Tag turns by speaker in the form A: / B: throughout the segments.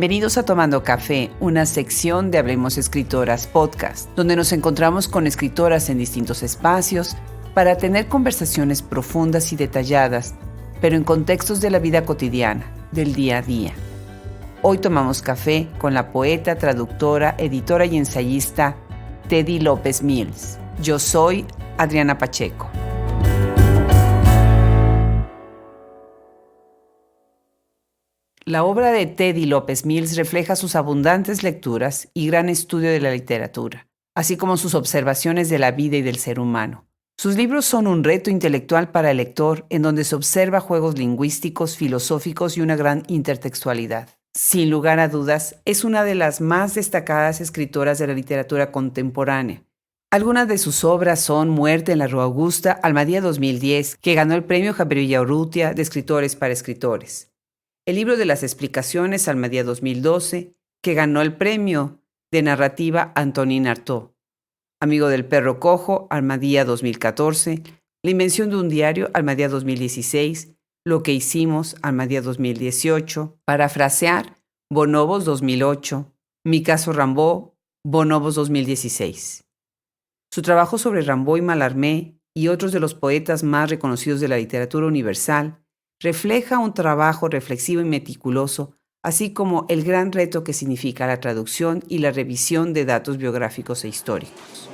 A: Bienvenidos a Tomando Café, una sección de Hablemos Escritoras podcast, donde nos encontramos con escritoras en distintos espacios para tener conversaciones profundas y detalladas, pero en contextos de la vida cotidiana, del día a día. Hoy tomamos café con la poeta, traductora, editora y ensayista Teddy López Mills. Yo soy Adriana Pacheco. La obra de Teddy López Mills refleja sus abundantes lecturas y gran estudio de la literatura, así como sus observaciones de la vida y del ser humano. Sus libros son un reto intelectual para el lector en donde se observa juegos lingüísticos, filosóficos y una gran intertextualidad. Sin lugar a dudas, es una de las más destacadas escritoras de la literatura contemporánea. Algunas de sus obras son Muerte en la Rua Augusta, Almadía 2010, que ganó el premio Javier Villaurrutia de Escritores para Escritores. El libro de las explicaciones, Almadía 2012, que ganó el premio de narrativa Antonin Artaud. Amigo del perro cojo, Almadía 2014. La invención de un diario, Almadía 2016. Lo que hicimos, Almadía 2018. Parafrasear, Bonobos 2008. Mi caso Rimbaud, Bonobos 2016. Su trabajo sobre Rimbaud y Mallarmé y otros de los poetas más reconocidos de la literatura universal refleja un trabajo reflexivo y meticuloso, así como el gran reto que significa la traducción y la revisión de datos biográficos e históricos.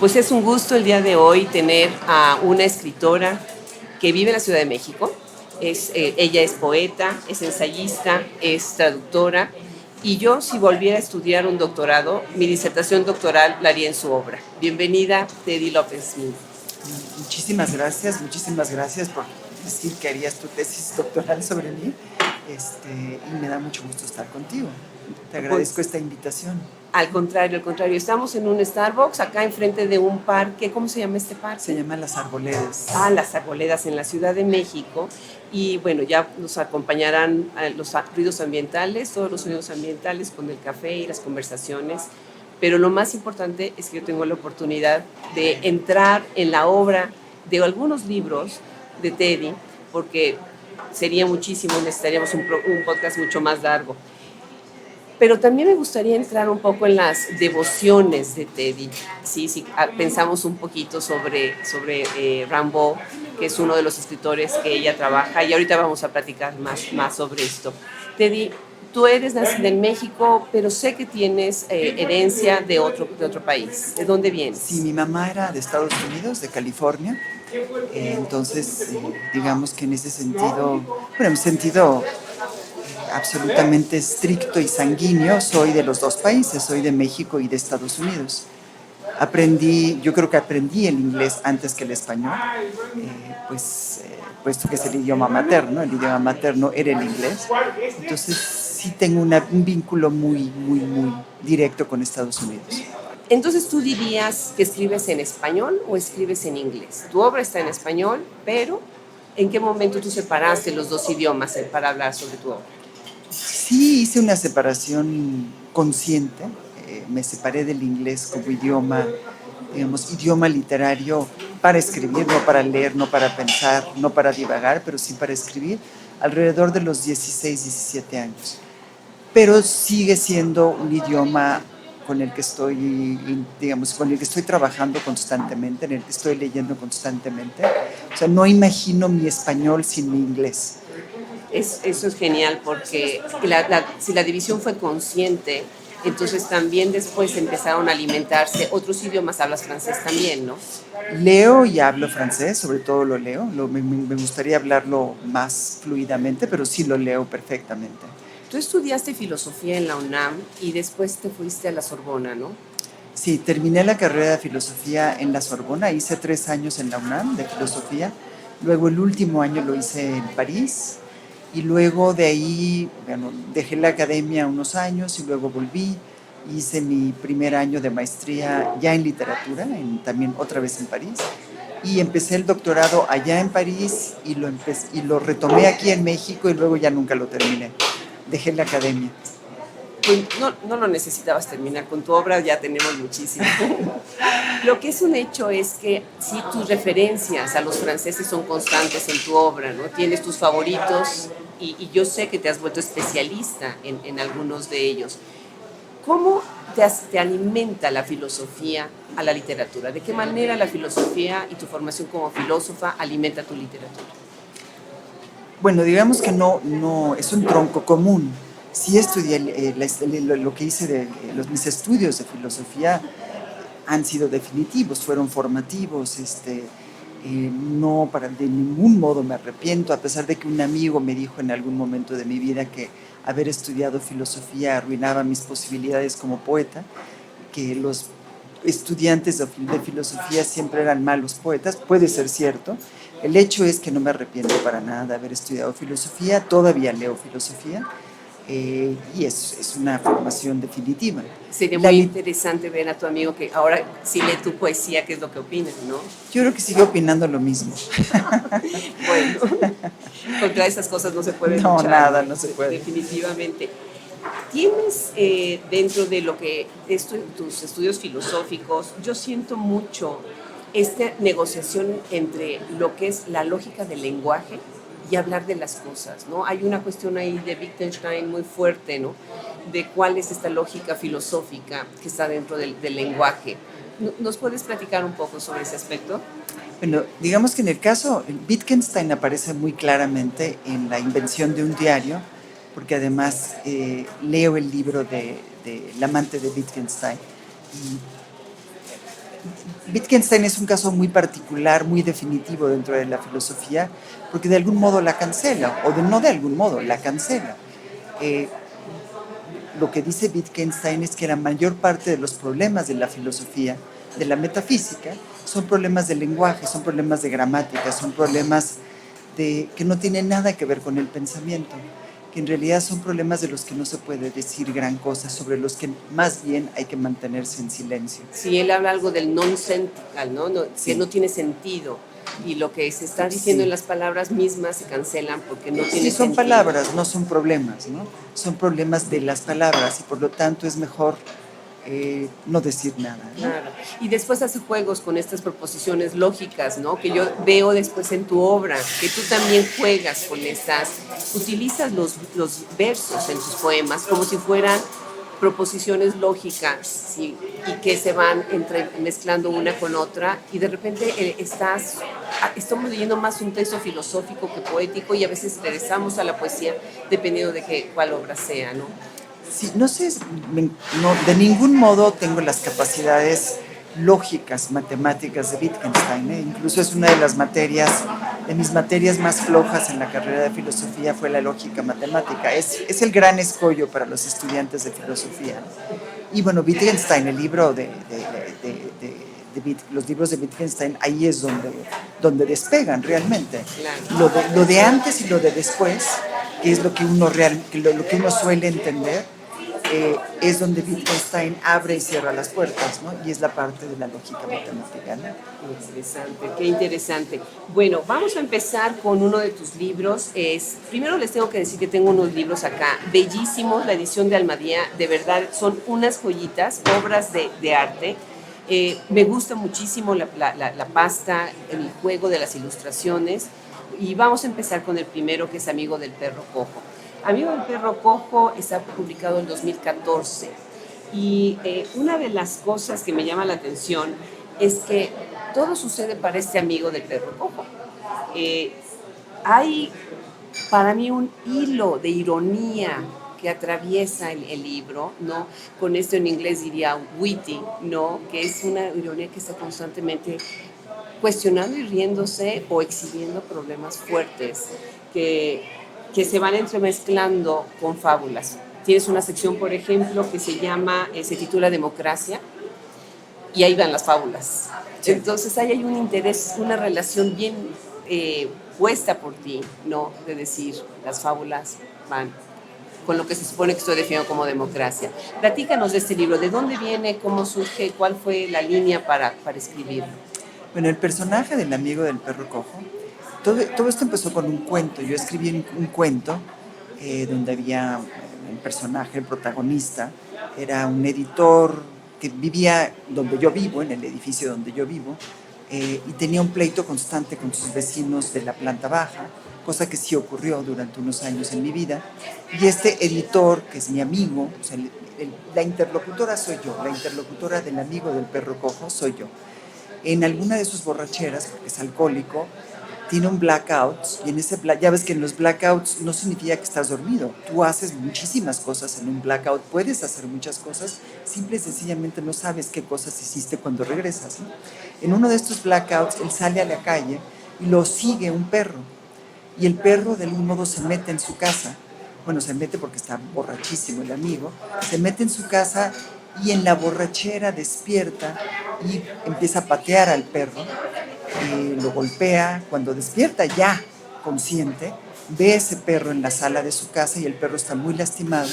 A: Pues es un gusto el día de hoy tener a una escritora que vive en la Ciudad de México. Ella es poeta, es ensayista, es traductora, y yo, si volviera a estudiar un doctorado, mi disertación doctoral la haría en su obra. Bienvenida, Teddy López Mills.
B: Muchísimas gracias por decir que harías tu tesis doctoral sobre mí, y me da mucho gusto estar contigo. Te agradezco esta invitación.
A: Al contrario. Estamos en un Starbucks, acá enfrente de un parque. ¿Cómo se llama este parque?
B: Se llama Las Arboledas.
A: Las Arboledas, en la Ciudad de México. Y bueno, ya nos acompañarán los ruidos ambientales, todos los sonidos ambientales con el café y las conversaciones. Pero lo más importante es que yo tengo la oportunidad de entrar en la obra de algunos libros de Teddy, porque sería muchísimo, necesitaríamos un podcast mucho más largo. Pero también me gustaría entrar un poco en las devociones de Teddy. Sí, pensamos un poquito sobre Rimbaud, que es uno de los escritores que ella trabaja, y ahorita vamos a platicar más sobre esto. Teddy, tú eres nacida en México, pero sé que tienes herencia de otro país. ¿De dónde vienes?
B: Sí, mi mamá era de Estados Unidos, de California. Entonces, digamos que en ese sentido, en sentido absolutamente estricto y sanguíneo, soy de los dos países, soy de México y de Estados Unidos. Yo creo que aprendí el inglés antes que el español, puesto que es el idioma materno era el inglés. Entonces sí tengo un vínculo muy directo con Estados Unidos.
A: Entonces, ¿tú dirías que escribes en español o escribes en inglés? Tu obra está en español, pero ¿en qué momento tú separaste los dos idiomas para hablar sobre tu obra?
B: Sí, hice una separación consciente. Me separé del inglés como idioma literario para escribir, no para leer, no para pensar, no para divagar, pero sí para escribir, alrededor de los 16, 17 años. Pero sigue siendo un idioma con el que estoy trabajando constantemente, en el que estoy leyendo constantemente. O sea, no imagino mi español sin mi inglés.
A: Eso es genial, porque si la división fue consciente, entonces también después empezaron a alimentarse otros idiomas. Hablas francés también, ¿no?
B: Leo y hablo francés, sobre todo lo leo. Me gustaría hablarlo más fluidamente, pero sí lo leo perfectamente.
A: Tú estudiaste filosofía en la UNAM y después te fuiste a la Sorbona, ¿no?
B: Sí, terminé la carrera de filosofía en la Sorbona, hice 3 años en la UNAM de filosofía, luego el último año lo hice en París, y luego de ahí, dejé la academia unos años y luego volví, hice mi primer año de maestría ya en literatura, también otra vez en París, y empecé el doctorado allá en París y lo retomé aquí en México y luego ya nunca lo terminé. Dejé la academia.
A: Pues no lo necesitabas terminar, con tu obra ya tenemos muchísimo. Lo que es un hecho es que sí, tus referencias a los franceses son constantes en tu obra, ¿no? Tienes tus favoritos
C: y yo sé que te has vuelto especialista en algunos de ellos. ¿Cómo te alimenta la filosofía a la literatura? ¿De qué manera la filosofía y tu formación como filósofa alimenta tu literatura?
B: Bueno, digamos que no es un tronco común. Sí estudié, lo que hice mis estudios de filosofía han sido definitivos, fueron formativos, no de ningún modo me arrepiento, a pesar de que un amigo me dijo en algún momento de mi vida que haber estudiado filosofía arruinaba mis posibilidades como poeta, que los estudiantes de filosofía siempre eran malos poetas, puede ser cierto. El hecho es que no me arrepiento para nada de haber estudiado filosofía, todavía leo filosofía, y es una formación definitiva.
C: Sería muy interesante ver a tu amigo que ahora sí lee tu poesía, qué es lo que opinas, ¿no?
B: Yo creo que sigue opinando lo mismo.
C: Bueno, contra esas cosas no se puede luchar.
B: Nada, no se puede.
C: Definitivamente. Tienes dentro de lo que es tus estudios filosóficos, yo siento mucho esta negociación entre lo que es la lógica del lenguaje y hablar de las cosas, ¿no? Hay una cuestión ahí de Wittgenstein muy fuerte, ¿no? De cuál es esta lógica filosófica que está dentro del lenguaje. ¿Nos puedes platicar un poco sobre ese aspecto?
B: Bueno, digamos que en el caso, Wittgenstein aparece muy claramente en la invención de un diario, porque además leo el libro de El amante de Wittgenstein. Y Wittgenstein es un caso muy particular, muy definitivo dentro de la filosofía, porque de algún modo la cancela, o no de algún modo, la cancela. Lo que dice Wittgenstein es que la mayor parte de los problemas de la filosofía, de la metafísica, son problemas de lenguaje, son problemas de gramática, son problemas que no tienen nada que ver con el pensamiento, que en realidad son problemas de los que no se puede decir gran cosa, sobre los que más bien hay que mantenerse en silencio.
C: Sí, él habla algo del nonsensical, ¿no? Sí. Que no tiene sentido. Y lo que se está diciendo en las palabras mismas se cancelan porque no tiene sentido.
B: Sí, son palabras, no son problemas, ¿no? Son problemas de las palabras y por lo tanto es mejor no decir nada, ¿no?
C: Claro. Y después hace juegos con estas proposiciones lógicas, ¿no? Que yo veo después en tu obra, que tú también juegas con estas, utilizas los versos en tus poemas como si fueran proposiciones lógicas, ¿sí? Y que se van mezclando una con otra y de repente estamos leyendo más un texto filosófico que poético y a veces regresamos a la poesía dependiendo de cuál obra sea, ¿no?
B: Sí, no sé, de ningún modo tengo las capacidades lógicas, matemáticas de Wittgenstein, ¿eh? Incluso es una de mis materias más flojas en la carrera de filosofía fue la lógica matemática. Es el gran escollo para los estudiantes de filosofía. Y bueno, Wittgenstein, el libro los libros de Wittgenstein, ahí es donde despegan realmente.
C: Claro.
B: Lo de antes y lo de después, que es lo que uno suele entender, es donde Wittgenstein abre y cierra las puertas, ¿no? Y es la parte de la lógica matemática, ¿no?
C: Interesante, qué interesante. Bueno, vamos a empezar con uno de tus libros. Primero les tengo que decir que tengo unos libros acá, bellísimos, la edición de Almadía, de verdad, son unas joyitas, obras de arte. Me gusta muchísimo la pasta, el juego de las ilustraciones. Y vamos a empezar con el primero, que es Amigo del Perro Cojo. Amigo del Perro Cojo está publicado en 2014 y una de las cosas que me llama la atención es que todo sucede para este amigo del perro cojo. Hay para mí un hilo de ironía que atraviesa el libro, ¿no? Con esto en inglés diría witty, ¿no? Que es una ironía que está constantemente cuestionando y riéndose o exhibiendo problemas fuertes que se van entremezclando con fábulas. Tienes una sección, por ejemplo, que se titula Democracia, y ahí van las fábulas. Sí. Entonces ahí hay un interés, una relación bien puesta por ti, ¿no? De decir, las fábulas van con lo que se supone que estoy definiendo como democracia. Platícanos de este libro, ¿de dónde viene, cómo surge, cuál fue la línea para escribirlo?
B: Bueno, el personaje del amigo del perro cojo, todo esto empezó con un cuento. Yo escribí un cuento donde había un personaje, el protagonista, era un editor que vivía donde yo vivo, en el edificio donde yo vivo, y tenía un pleito constante con sus vecinos de la planta baja, cosa que sí ocurrió durante unos años en mi vida. Y este editor, que es mi amigo, o sea, la interlocutora soy yo, la interlocutora del amigo del perro cojo soy yo. En alguna de sus borracheras, porque es alcohólico, tiene un blackout, y en ese ya ves que en los blackouts no significa que estás dormido. Tú haces muchísimas cosas en un blackout, puedes hacer muchas cosas, simple y sencillamente no sabes qué cosas hiciste cuando regresas, ¿no? En uno de estos blackouts, él sale a la calle y lo sigue un perro, y el perro de algún modo se mete en su casa. Bueno, se mete porque está borrachísimo el amigo, se mete en su casa y en la borrachera despierta y empieza a patear al perro, lo golpea. Cuando despierta ya consciente, ve ese perro en la sala de su casa y el perro está muy lastimado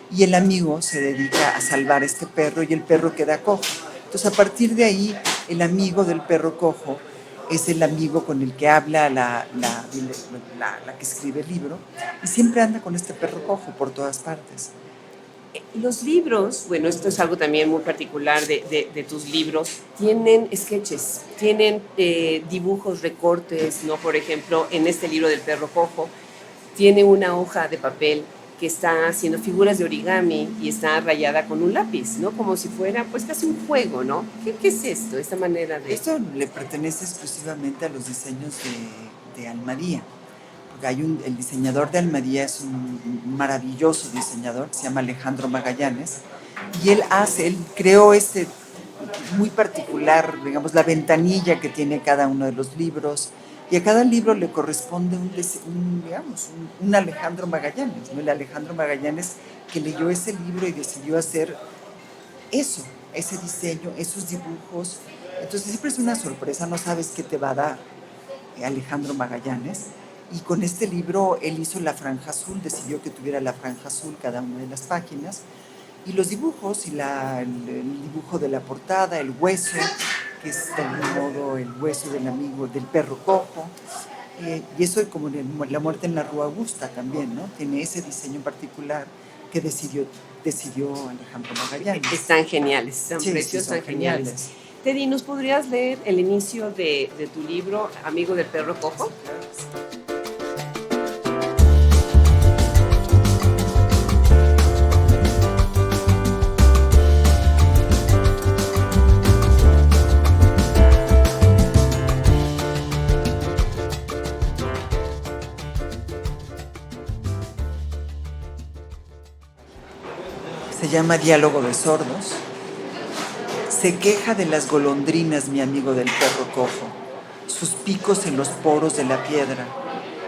B: y el amigo se dedica a salvar a este perro y el perro queda cojo. Entonces a partir de ahí el amigo del perro cojo es el amigo con el que habla la que escribe el libro y siempre anda con este perro cojo por todas partes.
C: Los libros, bueno, esto es algo también muy particular de tus libros, tienen sketches, tienen dibujos, recortes, ¿no? Por ejemplo, en este libro del perro cojo, tiene una hoja de papel que está haciendo figuras de origami y está rayada con un lápiz, ¿no? Como si fuera, pues, casi un juego, ¿no? ¿Qué es esto, esta manera de...?
B: Esto le pertenece exclusivamente a los diseños de Almadía. El diseñador de Almadía es un maravilloso diseñador que se llama Alejandro Magallanes y él creó muy particular, digamos, la ventanilla que tiene cada uno de los libros y a cada libro le corresponde un Alejandro Magallanes, ¿no? El Alejandro Magallanes que leyó ese libro y decidió hacer ese diseño, esos dibujos. Entonces siempre es una sorpresa, no sabes qué te va a dar Alejandro Magallanes. Y con este libro él hizo la franja azul, decidió que tuviera la franja azul cada una de las páginas. Y los dibujos, y el dibujo de la portada, el hueso, que es de algún modo el hueso del amigo, del perro cojo. Y eso como La muerte en la Rúa Augusta también, ¿no? Tiene ese diseño particular que decidió Alejandro Magallanes.
C: Están geniales, están preciosos, están geniales. Teddy, ¿nos podrías leer el inicio de tu libro, Amigo del perro cojo?
B: Se llama Diálogo de sordos. Se queja de las golondrinas mi amigo del perro cojo, sus picos en los poros de la piedra,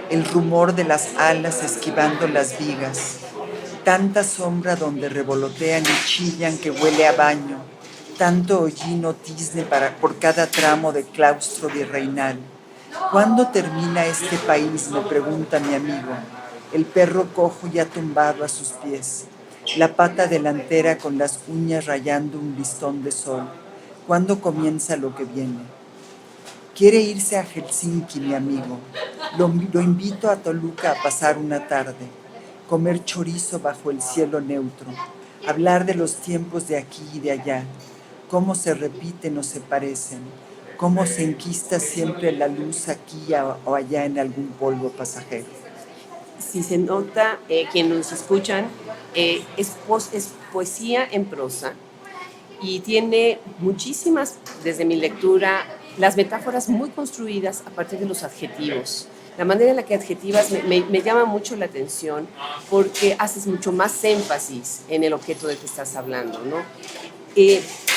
B: el rumor de las alas esquivando las vigas, tanta sombra donde revolotean y chillan que huele a baño, tanto hollino tizne por cada tramo de claustro virreinal. ¿Cuándo termina este país?, me pregunta mi amigo, el perro cojo ya tumbado a sus pies, la pata delantera con las uñas rayando un listón de sol. ¿Cuándo comienza lo que viene? Quiere irse a Helsinki, mi amigo. Lo invito a Toluca a pasar una tarde, comer chorizo bajo el cielo neutro, hablar de los tiempos de aquí y de allá, cómo se repiten o se parecen, cómo se enquista siempre la luz aquí o allá en algún polvo pasajero.
C: Si se nota, quienes nos escuchan, es poesía en prosa y tiene muchísimas, desde mi lectura, las metáforas muy construidas a partir de los adjetivos. La manera en la que adjetivas me llama mucho la atención porque haces mucho más énfasis en el objeto del que estás hablando, ¿no?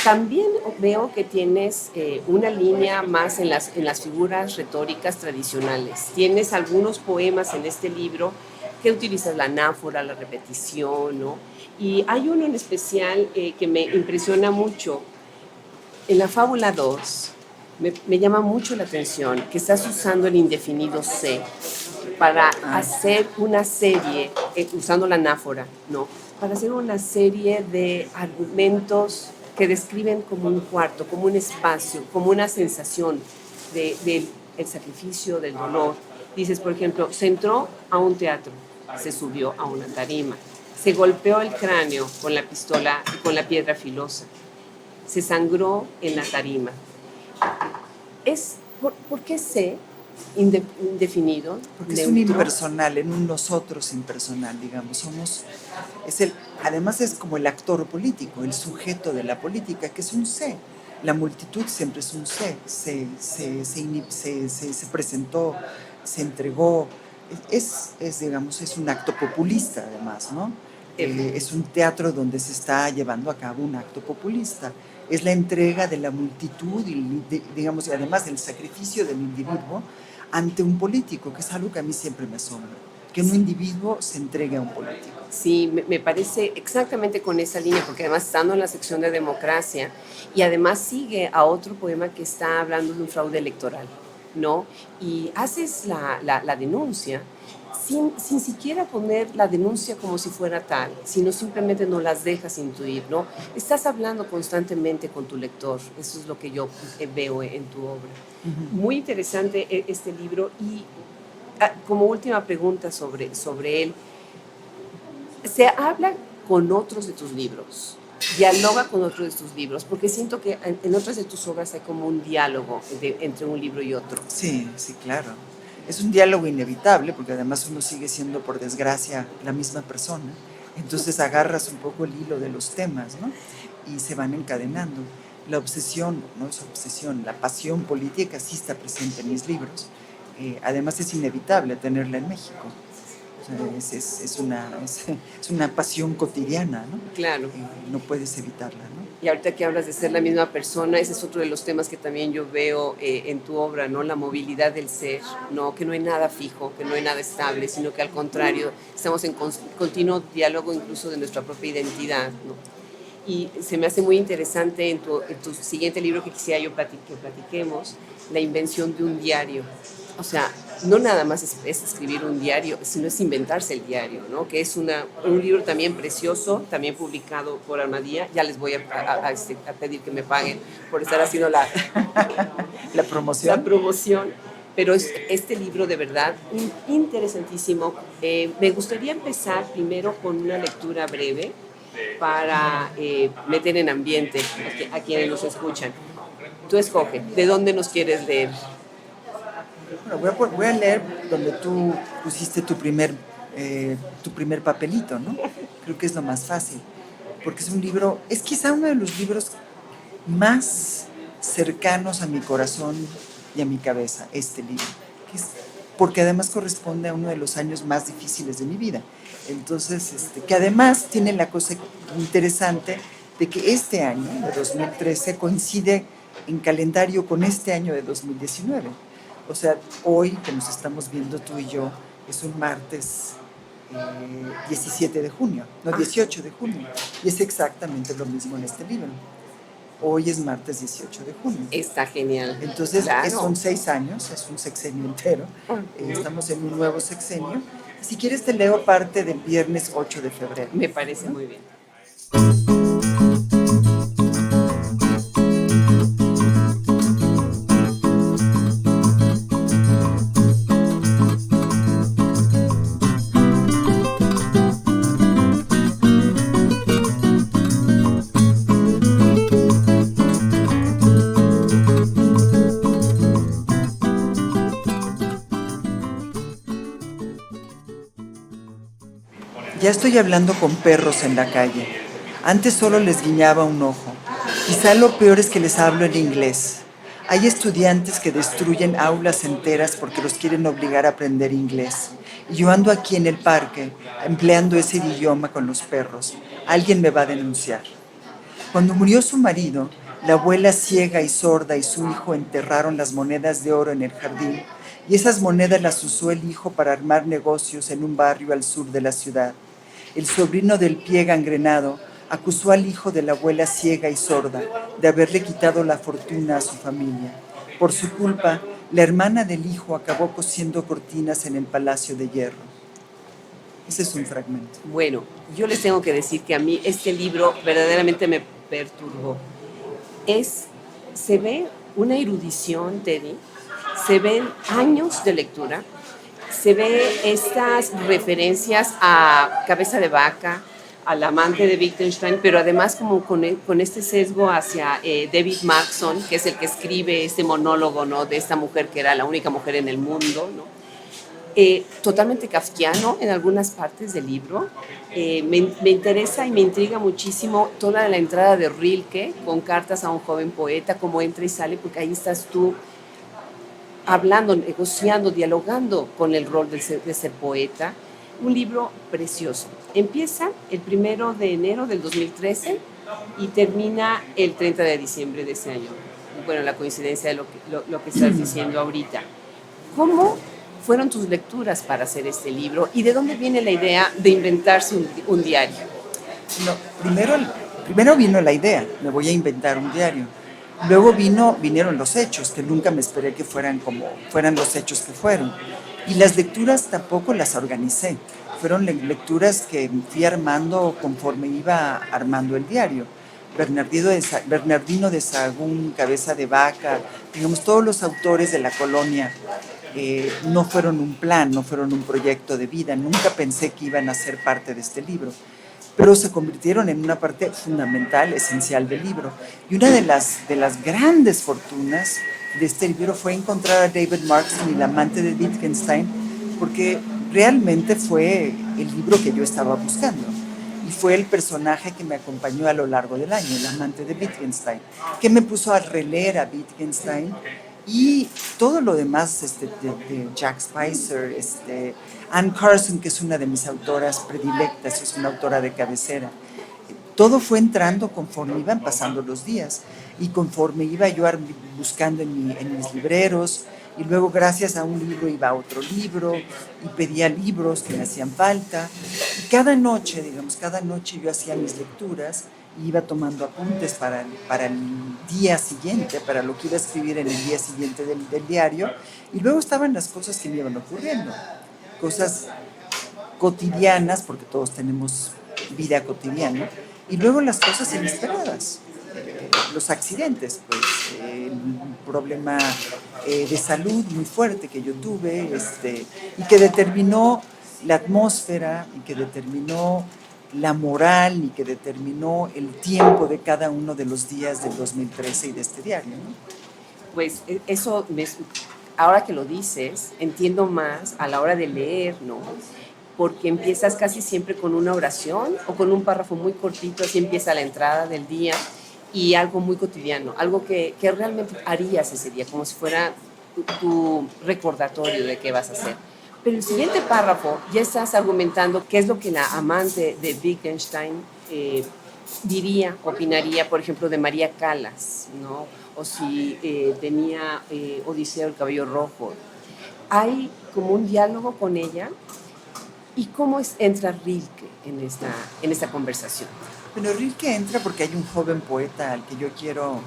C: También veo que tienes una línea más en las figuras retóricas tradicionales. Tienes algunos poemas en este libro que utilizas la anáfora, la repetición, ¿no? Y hay uno en especial que me impresiona mucho. En la fábula 2 me llama mucho la atención que estás usando el indefinido se para hacer una serie, usando la anáfora, ¿no? Para hacer una serie de argumentos que describen como un cuarto, como un espacio, como una sensación del sacrificio, del dolor. Dices, por ejemplo, se entró a un teatro, se subió a una tarima, se golpeó el cráneo con la pistola y con la piedra filosa, se sangró en la tarima. ¿Por qué sé indefinido?
B: Porque es un impersonal, en un nosotros impersonal, digamos. Además es como el actor político, el sujeto de la política, que es un sé. La multitud siempre es un sé. Se presentó, se entregó. Digamos, es un acto populista, además, ¿no? Es un teatro donde se está llevando a cabo un acto populista. Es la entrega de la multitud digamos, y además el sacrificio del individuo ante un político, que es algo que a mí siempre me asombra, que un individuo se entregue a un político.
C: Sí, me parece exactamente con esa línea, porque además estando en la sección de democracia, y además sigue a otro poema que está hablando de un fraude electoral, ¿no? Y haces la denuncia sin siquiera poner la denuncia como si fuera tal, sino simplemente no las dejas intuir, ¿no? Estás hablando constantemente con tu lector, eso es lo que yo veo en tu obra. Muy interesante este libro, y como última pregunta sobre él, ¿se habla con otros de tus libros? ¿Dialoga con otros de tus libros? Porque siento que en otras de tus obras hay como un diálogo entre un libro y otro.
B: Sí, sí, claro. Es un diálogo inevitable, porque además uno sigue siendo, por desgracia, la misma persona. Entonces agarras un poco el hilo de los temas, ¿no? Y se van encadenando. La obsesión, no es obsesión, la pasión política sí está presente en mis libros. Además es inevitable tenerla en México. O sea, es una pasión cotidiana, ¿no?
C: Claro.
B: No puedes evitarla, ¿no?
C: Y ahorita que hablas de ser la misma persona, ese es otro de los temas que también yo veo en tu obra, ¿no? La movilidad del ser, ¿no? Que no hay nada fijo, que no hay nada estable, sino que al contrario, estamos en continuo diálogo incluso de nuestra propia identidad, ¿no? Y se me hace muy interesante en tu siguiente libro que quisiera yo que platiquemos, la invención de un diario. O sea, no nada más es escribir un diario, sino es inventarse el diario, ¿no? Que es un libro también precioso, también publicado por Almadía. Ya les voy a pedir que me paguen por estar haciendo la
B: promoción.
C: La promoción. Pero este libro de verdad interesantísimo. Me gustaría empezar primero con una lectura breve para meter en ambiente a quienes nos escuchan. Tú escoge, ¿de dónde nos quieres leer?
B: Bueno, voy a leer donde tú pusiste tu primer papelito, ¿no? Creo que es lo más fácil, porque es un libro, es quizá uno de los libros más cercanos a mi corazón y a mi cabeza, este libro, porque además corresponde a uno de los años más difíciles de mi vida. Entonces, que además tiene la cosa interesante de que este año, de 2013, coincide en calendario con este año de 2019. O sea, hoy que nos estamos viendo tú y yo, es un martes 17 de junio, no, 18 de junio, y es exactamente lo mismo en este libro. Hoy es martes 18 de junio.
C: Está genial.
B: Entonces,
C: claro.
B: Son 6 años, es un sexenio entero. Estamos en un nuevo sexenio. Si quieres, te leo parte del viernes 8 de febrero.
C: Me parece muy bien.
B: Ya estoy hablando con perros en la calle. Antes solo les guiñaba un ojo. Quizá lo peor es que les hablo en inglés. Hay estudiantes que destruyen aulas enteras porque los quieren obligar a aprender inglés. Y yo ando aquí en el parque, empleando ese idioma con los perros. Alguien me va a denunciar. Cuando murió su marido, la abuela ciega y sorda y su hijo enterraron las monedas de oro en el jardín, y esas monedas las usó el hijo para armar negocios en un barrio al sur de la ciudad. El sobrino del pie gangrenado acusó al hijo de la abuela ciega y sorda de haberle quitado la fortuna a su familia. Por su culpa, la hermana del hijo acabó cosiendo cortinas en el Palacio de Hierro. Ese es un fragmento.
C: Bueno, yo les tengo que decir que a mí este libro verdaderamente me perturbó. Se ve una erudición, Teddy, se ven años de lectura, se ve estas referencias a Cabeza de Vaca, al amante de Wittgenstein, pero además como con este sesgo hacia David Markson, que es el que escribe este monólogo, ¿no? De esta mujer que era la única mujer en el mundo, ¿no? Totalmente kafkiano en algunas partes del libro. Me interesa y me intriga muchísimo toda la entrada de Rilke con cartas a un joven poeta, cómo entra y sale, porque ahí estás tú hablando, negociando, dialogando con el rol de ser poeta. Un libro precioso. Empieza el 1 de enero del 2013 y termina el 30 de diciembre de ese año. Bueno, la coincidencia de lo que estás diciendo ahorita. ¿Cómo fueron tus lecturas para hacer este libro y de dónde viene la idea de inventarse un diario?
B: No, primero vino la idea, me voy a inventar un diario. Luego vinieron los hechos, que nunca me esperé que fueran los hechos que fueron. Y las lecturas tampoco las organicé. Fueron lecturas que fui armando conforme iba armando el diario. Bernardino de Sahagún, Cabeza de Vaca, digamos, todos los autores de la colonia no fueron un plan, no fueron un proyecto de vida. Nunca pensé que iban a ser parte de este libro, pero se convirtieron en una parte fundamental, esencial del libro. Y una de las grandes fortunas de este libro fue encontrar a David Markson, el amante de Wittgenstein, porque realmente fue el libro que yo estaba buscando. Y fue el personaje que me acompañó a lo largo del año, el amante de Wittgenstein, que me puso a releer a Wittgenstein y todo lo demás de Jack Spicer, Anne Carson, que es una de mis autoras predilectas, es una autora de cabecera. Todo fue entrando conforme iban pasando los días y conforme iba yo buscando en mis libreros, y luego gracias a un libro iba a otro libro y pedía libros que me hacían falta. Y cada noche yo hacía mis lecturas y iba tomando apuntes para el día siguiente, para lo que iba a escribir en el día siguiente del diario. Y luego estaban las cosas que me iban ocurriendo, cosas cotidianas, porque todos tenemos vida cotidiana, y luego las cosas inesperadas, los accidentes, pues, un problema de salud muy fuerte que yo tuve, y que determinó la atmósfera, y que determinó la moral, y que determinó el tiempo de cada uno de los días del 2013 y de este diario, ¿no?
C: Pues eso, ahora que lo dices, entiendo más a la hora de leer, ¿no? Porque empiezas casi siempre con una oración o con un párrafo muy cortito, así empieza la entrada del día, y algo muy cotidiano, algo que realmente harías ese día, como si fuera tu recordatorio de qué vas a hacer. Pero el siguiente párrafo ya estás argumentando qué es lo que la amante de Wittgenstein diría, opinaría, por ejemplo, de María Callas, ¿no? O si tenía Odiseo el cabello rojo. Hay como un diálogo con ella. ¿Y cómo entra Rilke en esta conversación?
B: Bueno, Rilke entra porque hay un joven poeta al que yo quiero.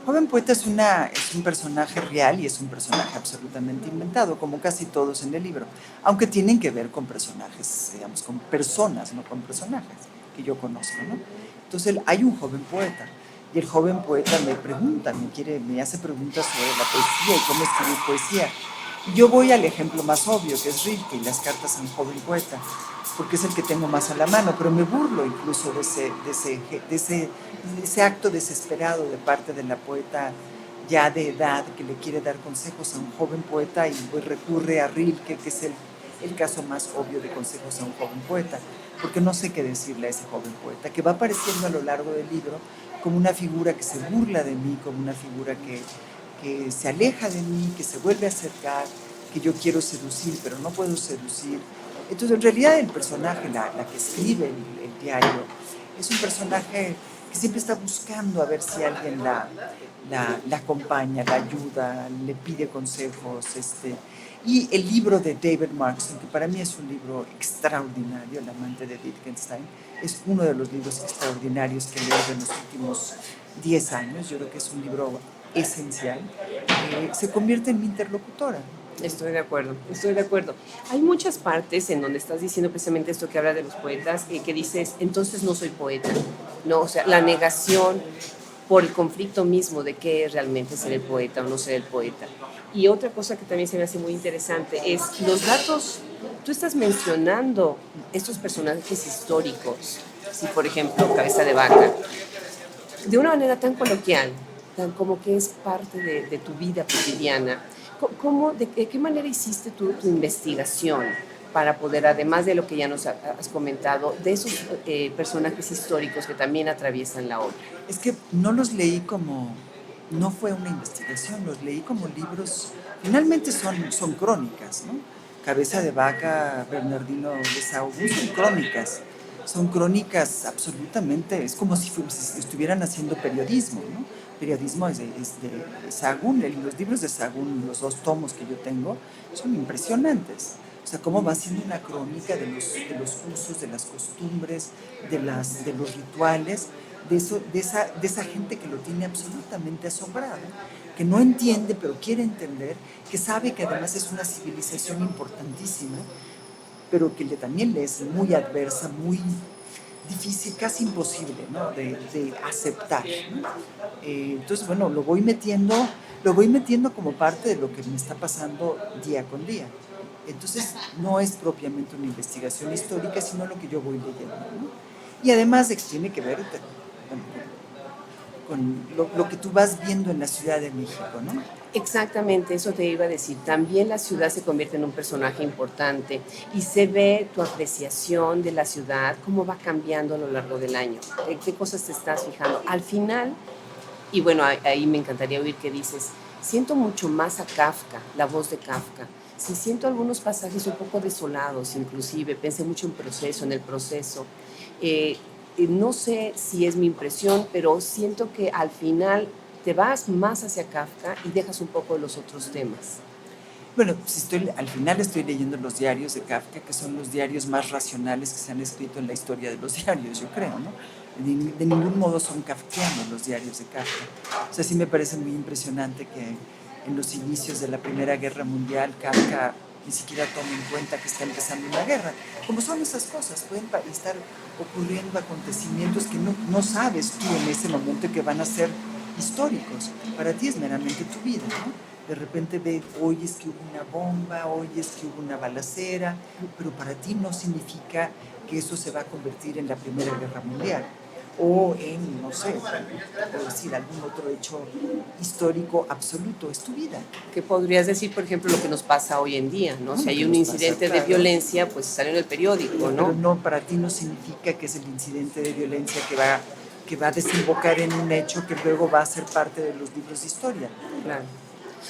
B: Joven poeta es un personaje real y es un personaje absolutamente inventado, como casi todos en el libro, aunque tienen que ver con personajes, digamos, con personas, no con personajes que yo conozco, ¿no? Entonces hay un joven poeta y el joven poeta me pregunta, me hace preguntas sobre la poesía y cómo escribir poesía. Y yo voy al ejemplo más obvio, que es Rilke y las cartas a un joven poeta, porque es el que tengo más a la mano, pero me burlo incluso de ese acto desesperado de parte de la poeta ya de edad que le quiere dar consejos a un joven poeta y pues recurre a Rilke, que es el caso más obvio de consejos a un joven poeta, porque no sé qué decirle a ese joven poeta, que va apareciendo a lo largo del libro como una figura que se burla de mí, como una figura que se aleja de mí, que se vuelve a acercar, que yo quiero seducir, pero no puedo seducir. Entonces, en realidad, el personaje, la que escribe el diario, es un personaje que siempre está buscando a ver si alguien la acompaña, la ayuda, le pide consejos. Y el libro de David Markson, que para mí es un libro extraordinario, El amante de Wittgenstein, es uno de los libros extraordinarios que leo en los últimos 10 años. Yo creo que es un libro esencial. Se convierte en mi interlocutora.
C: Estoy de acuerdo. Hay muchas partes en donde estás diciendo precisamente esto que habla de los poetas, que dices, entonces no soy poeta, ¿no? O sea, la negación por el conflicto mismo de qué es realmente ser el poeta o no ser el poeta. Y otra cosa que también se me hace muy interesante es los datos. Tú estás mencionando estos personajes históricos si por ejemplo Cabeza de Vaca, de una manera tan coloquial, tan como que es parte de tu vida cotidiana, de qué manera hiciste tu investigación para poder, además de lo que ya nos has comentado, de esos personajes históricos que también atraviesan la obra?
B: Es que no los leí como, no fue una investigación, los leí como libros, finalmente son crónicas, ¿no? Cabeza de Vaca, Bernardino de Sahagún, son crónicas absolutamente, es como si estuvieran haciendo periodismo, ¿no? Periodismo es de Sahagún, los libros de Sahagún, los 2 tomos que yo tengo, son impresionantes. O sea, cómo va siendo una crónica de los usos, de las costumbres, de los rituales, de esa gente que lo tiene absolutamente asombrado, que no entiende, pero quiere entender, que sabe que además es una civilización importantísima, pero que también le es muy adversa, muy difícil, casi imposible, ¿no? de aceptar, ¿no? Entonces, bueno, lo voy metiendo como parte de lo que me está pasando día con día. Entonces, no es propiamente una investigación histórica, sino lo que yo voy leyendo, ¿no? Y además de que tiene que ver bueno, con lo que tú vas viendo en la Ciudad de México, ¿no?
C: Exactamente, eso te iba a decir. También la ciudad se convierte en un personaje importante y se ve tu apreciación de la ciudad, cómo va cambiando a lo largo del año, en qué cosas te estás fijando. Al final, y bueno, ahí me encantaría oír qué dices, siento mucho más a Kafka, la voz de Kafka. Sí, siento algunos pasajes un poco desolados, inclusive, pensé mucho en el proceso. Eh, no sé si es mi impresión, pero siento que al final te vas más hacia Kafka y dejas un poco de los otros temas.
B: Bueno, pues al final estoy leyendo los diarios de Kafka, que son los diarios más racionales que se han escrito en la historia de los diarios, yo creo, ¿no? De ningún modo son kafkianos los diarios de Kafka. O sea, sí me parece muy impresionante que en los inicios de la Primera Guerra Mundial Kafka ni siquiera tome en cuenta que está empezando una guerra. Como son esas cosas, pueden estar ocurriendo acontecimientos que no sabes tú en ese momento que van a ser históricos. Para ti es meramente tu vida, ¿no? De repente oyes que hubo una bomba, oyes que hubo una balacera, pero para ti no significa que eso se va a convertir en la Primera Guerra Mundial o en, no sé, por decir algún otro hecho histórico absoluto, es tu vida.
C: ¿Qué podrías decir, por ejemplo, lo que nos pasa hoy en día, ¿no? Si hay un incidente de violencia, pues sale en el periódico, ¿no?
B: Pero no, para ti no significa que es el incidente de violencia que va a desembocar en un hecho que luego va a ser parte de los libros de historia.
C: Claro.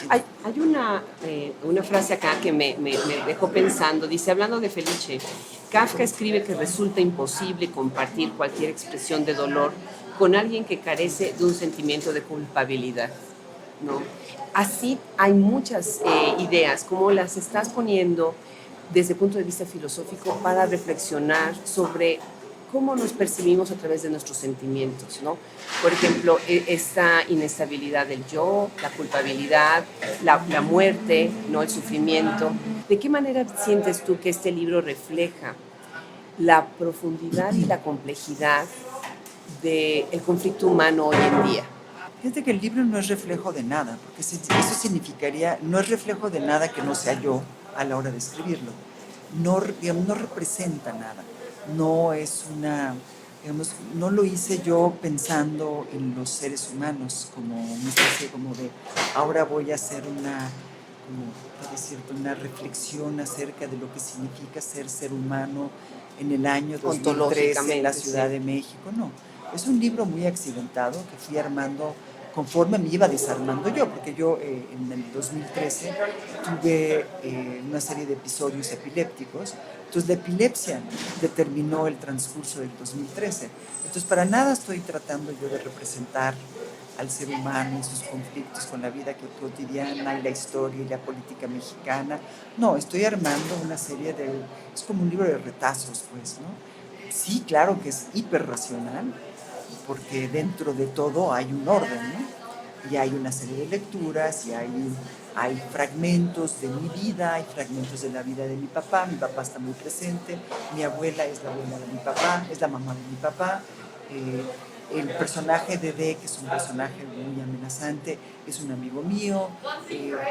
C: Hay una frase acá que me dejó pensando, dice, hablando de Felice, Kafka escribe que resulta imposible compartir cualquier expresión de dolor con alguien que carece de un sentimiento de culpabilidad, ¿no? Así hay muchas ideas, como las estás poniendo desde el punto de vista filosófico para reflexionar sobre cómo nos percibimos a través de nuestros sentimientos, ¿no? Por ejemplo, esta inestabilidad del yo, la culpabilidad, la muerte, ¿no? El sufrimiento. ¿De qué manera sientes tú que este libro refleja la profundidad y la complejidad del conflicto humano hoy en día?
B: Fíjate que el libro no es reflejo de nada, porque eso significaría, no es reflejo de nada que no sea yo a la hora de escribirlo. No, digamos, no representa nada. No es digamos, no lo hice yo pensando en los seres humanos como una especie como de, ahora voy a hacer una reflexión acerca de lo que significa ser humano en el año 2013 en la Ciudad de México. No, es un libro muy accidentado que fui armando conforme me iba desarmando yo, porque yo en el 2013 tuve una serie de episodios epilépticos. Entonces la epilepsia determinó el transcurso del 2013. Entonces para nada estoy tratando yo de representar al ser humano y sus conflictos con la vida cotidiana y la historia y la política mexicana. No, estoy armando una serie es como un libro de retazos, pues, ¿no? Sí, claro que es hiperracional, porque dentro de todo hay un orden, ¿no? Y hay una serie de lecturas y hay fragmentos de mi vida, hay fragmentos de la vida de mi papá está muy presente, mi abuela es la abuela de mi papá, es la mamá de mi papá, El personaje de D, que es un personaje muy amenazante, es un amigo mío.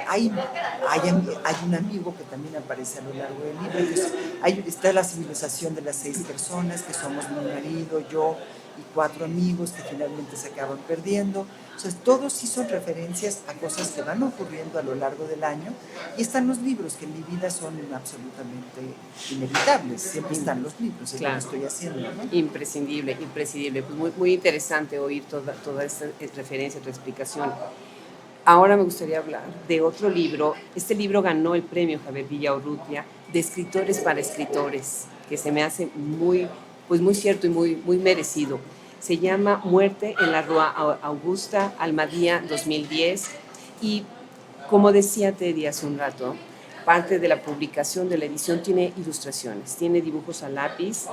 B: Hay un amigo que también aparece a lo largo del libro. Está la civilización de las 6 personas, que somos mi marido, yo y 4 amigos que finalmente se acaban perdiendo. O sea, todos sí son referencias a cosas que van ocurriendo a lo largo del año, y están los libros, que en mi vida son absolutamente inevitables. Siempre están los libros, es
C: Claro.
B: lo que estoy haciendo, ¿no?
C: Imprescindible, imprescindible. Pues muy interesante oír toda esta referencia, tu explicación. Ahora me gustaría hablar de otro libro. Este libro ganó el premio Javier Villaurrutia de Escritores para Escritores, que se me hace pues muy cierto y muy merecido. Se llama Muerte en la Rua Augusta, Almadía 2010. Y como decía Teddy hace un rato, parte de la publicación de la edición tiene ilustraciones, tiene dibujos a lápiz,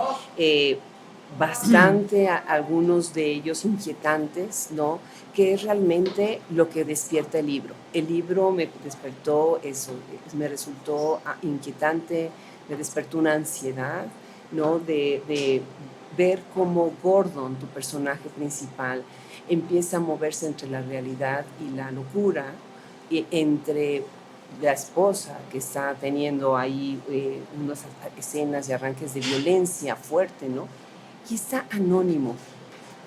C: bastante, algunos de ellos inquietantes, ¿no? Que es realmente lo que despierta el libro. El libro me despertó eso, me resultó inquietante, me despertó una ansiedad, ¿no? De ver cómo Gordon, tu personaje principal, empieza a moverse entre la realidad y la locura, y entre la esposa que está teniendo ahí unas escenas y arranques de violencia fuerte, ¿no? Y está Anónimo,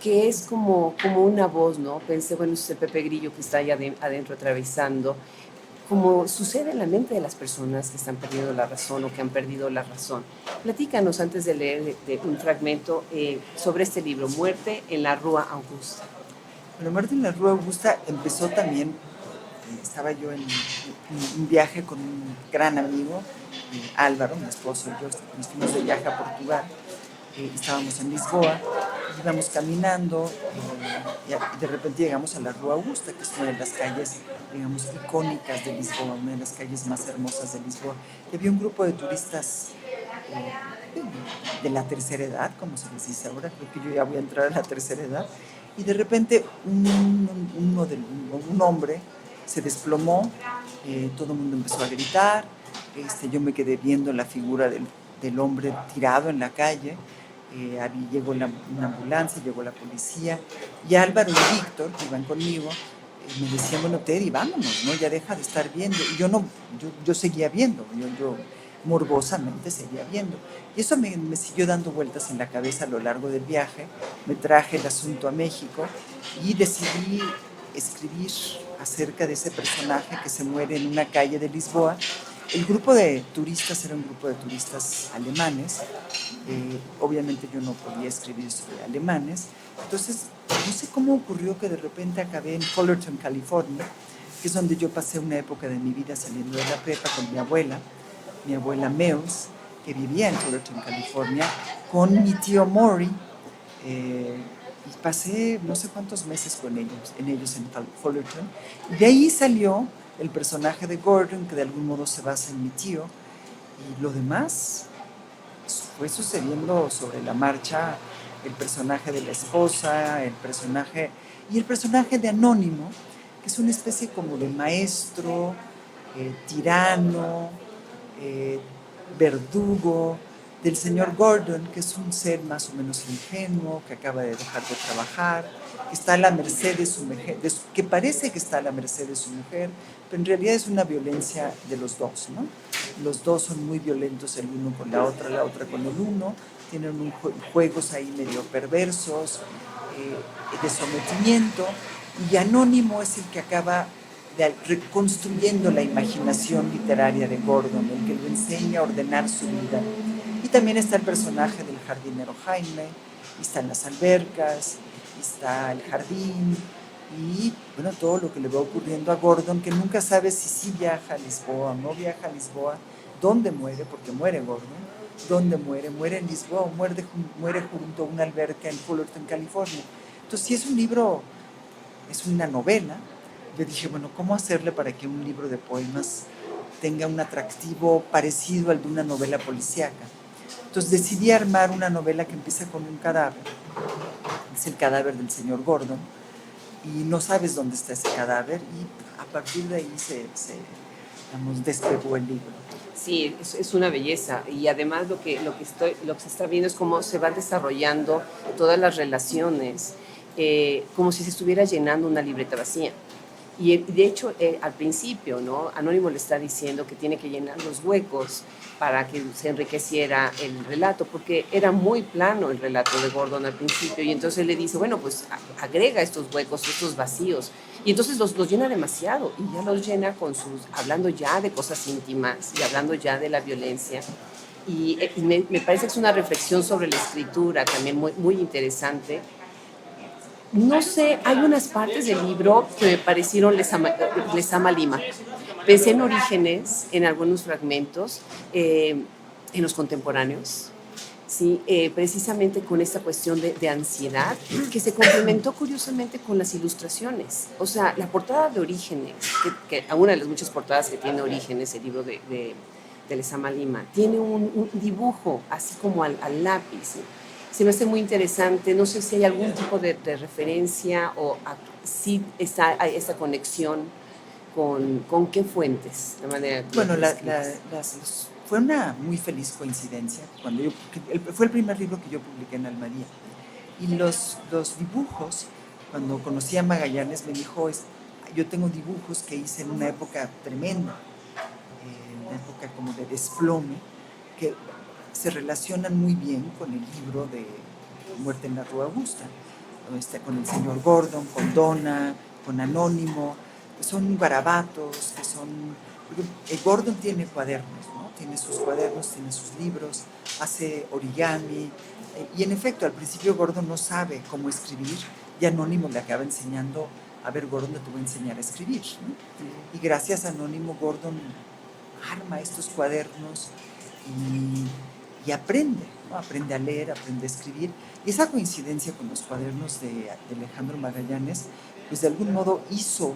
C: que es como una voz, ¿no? Pensé, bueno, es el Pepe Grillo que está ahí adentro atravesando, como sucede en la mente de las personas que están perdiendo la razón o que han perdido la razón. Platícanos, antes de leer un fragmento, sobre este libro, Muerte en la Rua Augusta.
B: Bueno, Muerte en la Rua Augusta empezó también, estaba yo en un viaje con un gran amigo, Álvaro, mi esposo y yo, nos fuimos de viaje a Portugal. Estábamos en Lisboa, íbamos caminando y de repente llegamos a la Rua Augusta, que es una de las calles, digamos, icónicas de Lisboa, una de las calles más hermosas de Lisboa. Y había un grupo de turistas de la tercera edad, como se les dice ahora, creo que yo ya voy a entrar a la tercera edad, y de repente un hombre se desplomó, todo el mundo empezó a gritar, yo me quedé viendo la figura del hombre tirado en la calle. Llegó una ambulancia, llegó la policía, y Álvaro y Víctor, que iban conmigo, me decían, bueno, Teddy, vámonos, ¿no? Ya deja de estar viendo. Y yo seguía viendo, yo morbosamente seguía viendo. Y eso me siguió dando vueltas en la cabeza a lo largo del viaje. Me traje el asunto a México y decidí escribir acerca de ese personaje que se muere en una calle de Lisboa. El grupo de turistas era un grupo de turistas alemanes. Obviamente yo no podía escribir sobre alemanes. Entonces, no sé cómo ocurrió que de repente acabé en Fullerton, California, que es donde yo pasé una época de mi vida saliendo de la prepa con mi abuela Mills, que vivía en Fullerton, California, con mi tío Maury. Y pasé no sé cuántos meses con ellos en Fullerton. Y de ahí salió el personaje de Gordon, que de algún modo se basa en mi tío, y lo demás fue sucediendo sobre la marcha. El personaje de la esposa, el personaje de Anónimo, que es una especie como de maestro, tirano, verdugo del señor Gordon, que es un ser más o menos ingenuo, que acaba de dejar de trabajar, que está a la merced de su mujer, que parece que está a la merced de su mujer, pero en realidad es una violencia de los dos, ¿no? Los dos son muy violentos, el uno con la otra con el uno, tienen juegos ahí medio perversos, de sometimiento, y Anónimo es el que acaba reconstruyendo la imaginación literaria de Gordon, el que lo enseña a ordenar su vida. Y también está el personaje del jardinero Jaime, y están las albercas, y está el jardín, y bueno, todo lo que le va ocurriendo a Gordon, que nunca sabe si sí viaja a Lisboa o no viaja a Lisboa, dónde muere, porque muere Gordon, dónde muere en Lisboa o muere junto a una alberca en Fullerton, California. Entonces, si es un libro, es una novela, yo dije, bueno, ¿cómo hacerle para que un libro de poemas tenga un atractivo parecido al de una novela policíaca? Entonces decidí armar una novela que empieza con un cadáver, es el cadáver del señor Gordon, y no sabes dónde está ese cadáver, y a partir de ahí se despegó el libro.
C: Sí, es una belleza, y además lo que se está viendo es cómo se van desarrollando todas las relaciones como si se estuviera llenando una libreta vacía. Y de hecho, al principio, ¿no? Anónimo le está diciendo que tiene que llenar los huecos para que se enriqueciera el relato, porque era muy plano el relato de Gordon al principio, y entonces él le dice, bueno, pues agrega estos huecos, estos vacíos, y entonces los llena demasiado, y ya los llena hablando ya de cosas íntimas, y hablando ya de la violencia, y me parece que es una reflexión sobre la escritura también muy, muy interesante. No sé, hay unas partes del libro que me parecieron Lezama Lima. Pensé en Orígenes, en algunos fragmentos, en los contemporáneos, ¿sí? Precisamente con esta cuestión de ansiedad, que se complementó curiosamente con las ilustraciones. O sea, la portada de Orígenes, que una de las muchas portadas que tiene Orígenes, el libro de Lezama Lima, tiene un dibujo así como al lápiz, ¿no? Se me hace muy interesante, no sé si hay algún tipo de referencia o si está esta conexión con qué fuentes, de manera que
B: Bueno, fue una muy feliz coincidencia. Fue el primer libro que yo publiqué en Almadía. Y los dibujos, cuando conocí a Magallanes, me dijo, yo tengo dibujos que hice en una época tremenda, una época como de desplome, que se relacionan muy bien con el libro de Muerte en la Rua Augusta, con el señor Gordon, con Donna, con Anónimo, que son garabatos, que son... Porque Gordon tiene cuadernos, ¿no? Tiene sus cuadernos, tiene sus libros, hace origami, y en efecto, al principio Gordon no sabe cómo escribir, y Anónimo le acaba enseñando, a ver, Gordon, te voy a enseñar a escribir, ¿no? Y gracias a Anónimo, Gordon arma estos cuadernos y aprende, ¿no? Aprende a leer, aprende a escribir. Y esa coincidencia con los cuadernos de Alejandro Magallanes, pues de algún modo hizo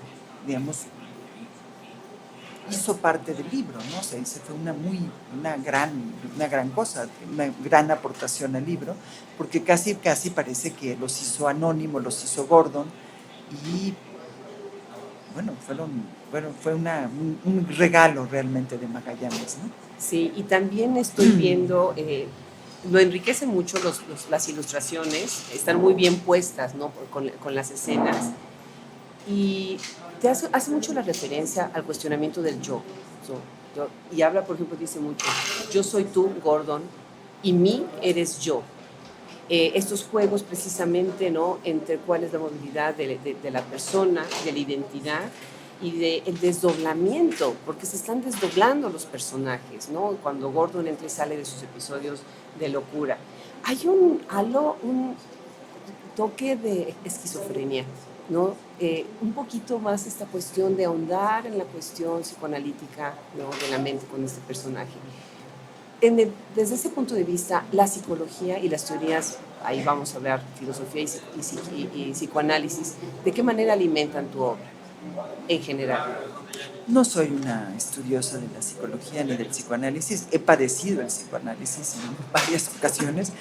B: parte del libro, ¿no? O sea, fue una gran cosa, una gran aportación al libro, porque casi parece que los hizo Anónimo, los hizo Gordon, y bueno, fue un regalo realmente de Magallanes, ¿no?
C: Sí, y también estoy viendo, lo enriquece mucho las ilustraciones, están muy bien puestas, ¿no? con las escenas, y te hace mucho la referencia al cuestionamiento del yo. Y habla, por ejemplo, dice mucho, yo soy tú, Gordon, y mí eres yo. Estos juegos precisamente, ¿no? Entre cuál es la movilidad de la persona, de la identidad y del desdoblamiento, porque se están desdoblando los personajes, ¿no? Cuando Gordon entra y sale de sus episodios de locura. Hay un toque de esquizofrenia, ¿no? Un poquito más esta cuestión de ahondar en la cuestión psicoanalítica, ¿no? De la mente con este personaje. Desde ese punto de vista, la psicología y las teorías, ahí vamos a hablar filosofía y psicoanálisis, ¿de qué manera alimentan tu obra en general?
B: No soy una estudiosa de la psicología ni del psicoanálisis. He padecido el psicoanálisis en varias ocasiones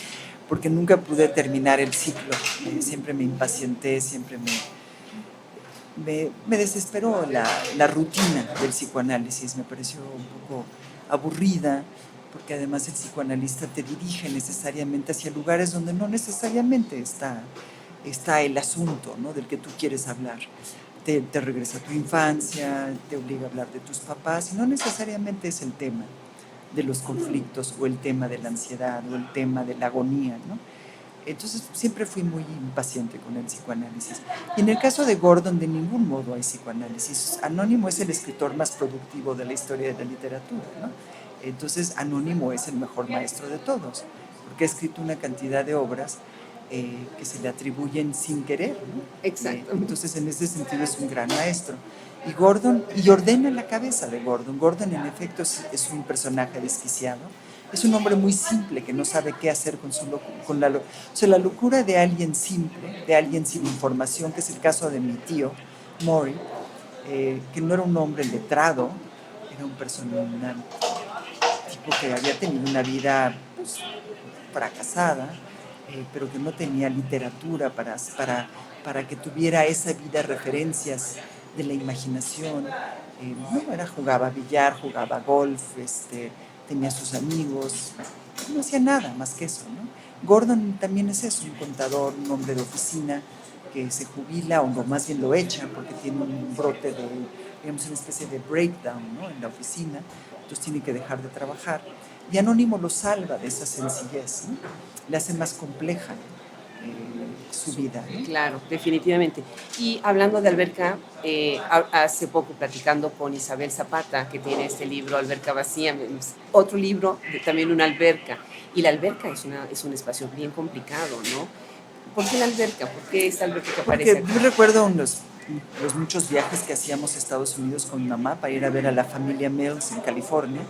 B: porque nunca pude terminar el ciclo. Siempre me impacienté, siempre me desesperó la rutina del psicoanálisis. Me pareció un poco aburrida, porque además el psicoanalista te dirige necesariamente hacia lugares donde no necesariamente está el asunto, ¿no? Del que tú quieres hablar. Te regresa a tu infancia, te obliga a hablar de tus papás, y no necesariamente es el tema de los conflictos o el tema de la ansiedad o el tema de la agonía, ¿no? Entonces siempre fui muy impaciente con el psicoanálisis. Y en el caso de Gordon, de ningún modo hay psicoanálisis. Anónimo es el escritor más productivo de la historia de la literatura, ¿no? Entonces Anónimo es el mejor maestro de todos, porque ha escrito una cantidad de obras que se le atribuyen sin querer, ¿no?
C: Exacto.
B: Entonces en ese sentido es un gran maestro. Y ordena la cabeza de Gordon. Gordon en efecto es un personaje desquiciado. Es un hombre muy simple que no sabe qué hacer con la locura. O sea, la locura de alguien simple, de alguien sin información, que es el caso de mi tío, Maury, que no era un hombre letrado, era un tipo que había tenido una vida pues, fracasada, pero que no tenía literatura para que tuviera esa vida referencias de la imaginación. Jugaba billar, jugaba golf, tenía sus amigos, no hacía nada más que eso, ¿no? Gordon también es eso, un contador, un hombre de oficina que se jubila, o más bien lo echan, porque tiene un brote de, digamos, una especie de breakdown, ¿no?, en la oficina, entonces tiene que dejar de trabajar. Y Anónimo lo salva de esa sencillez, ¿no? Le hace más compleja su vida, ¿no?
C: Claro, definitivamente. Y hablando de alberca, hace poco platicando con Isabel Zapata, que tiene este libro, Alberca Vacía, otro libro de también una alberca. Y la alberca es un espacio bien complicado, ¿no? ¿Por qué la alberca? ¿Por qué esta alberca que aparece
B: Porque
C: aquí?
B: yo recuerdo los muchos viajes que hacíamos a Estados Unidos con mi mamá para ir a ver a la familia Mills en California.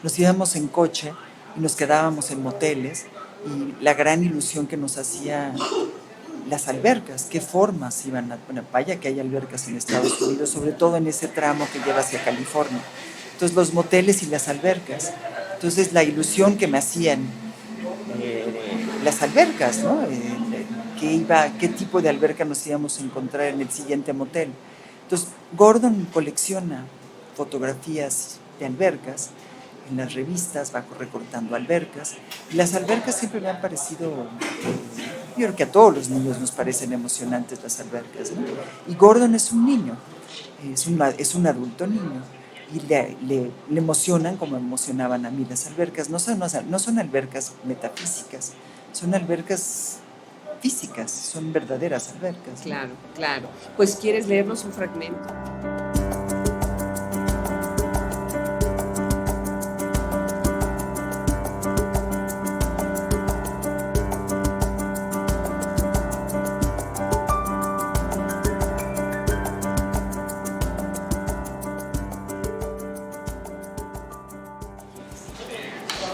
B: Nos íbamos en coche y nos quedábamos en moteles, y la gran ilusión que nos hacía las albercas, qué formas iban a... Bueno, vaya que hay albercas en Estados Unidos, sobre todo en ese tramo que lleva hacia California. Entonces los moteles y las albercas. Entonces la ilusión que me hacían las albercas, ¿no? Qué tipo de alberca nos íbamos a encontrar en el siguiente motel. Entonces Gordon colecciona fotografías de albercas, en las revistas va recortando albercas, y las albercas siempre me han parecido, yo creo que a todos los niños nos parecen emocionantes las albercas, ¿no? Y Gordon es un niño, es un adulto niño, y le emocionan como emocionaban a mí las albercas. No son albercas metafísicas, son albercas físicas, son verdaderas albercas, ¿no?
C: Claro, claro. Pues, ¿quieres leernos un fragmento?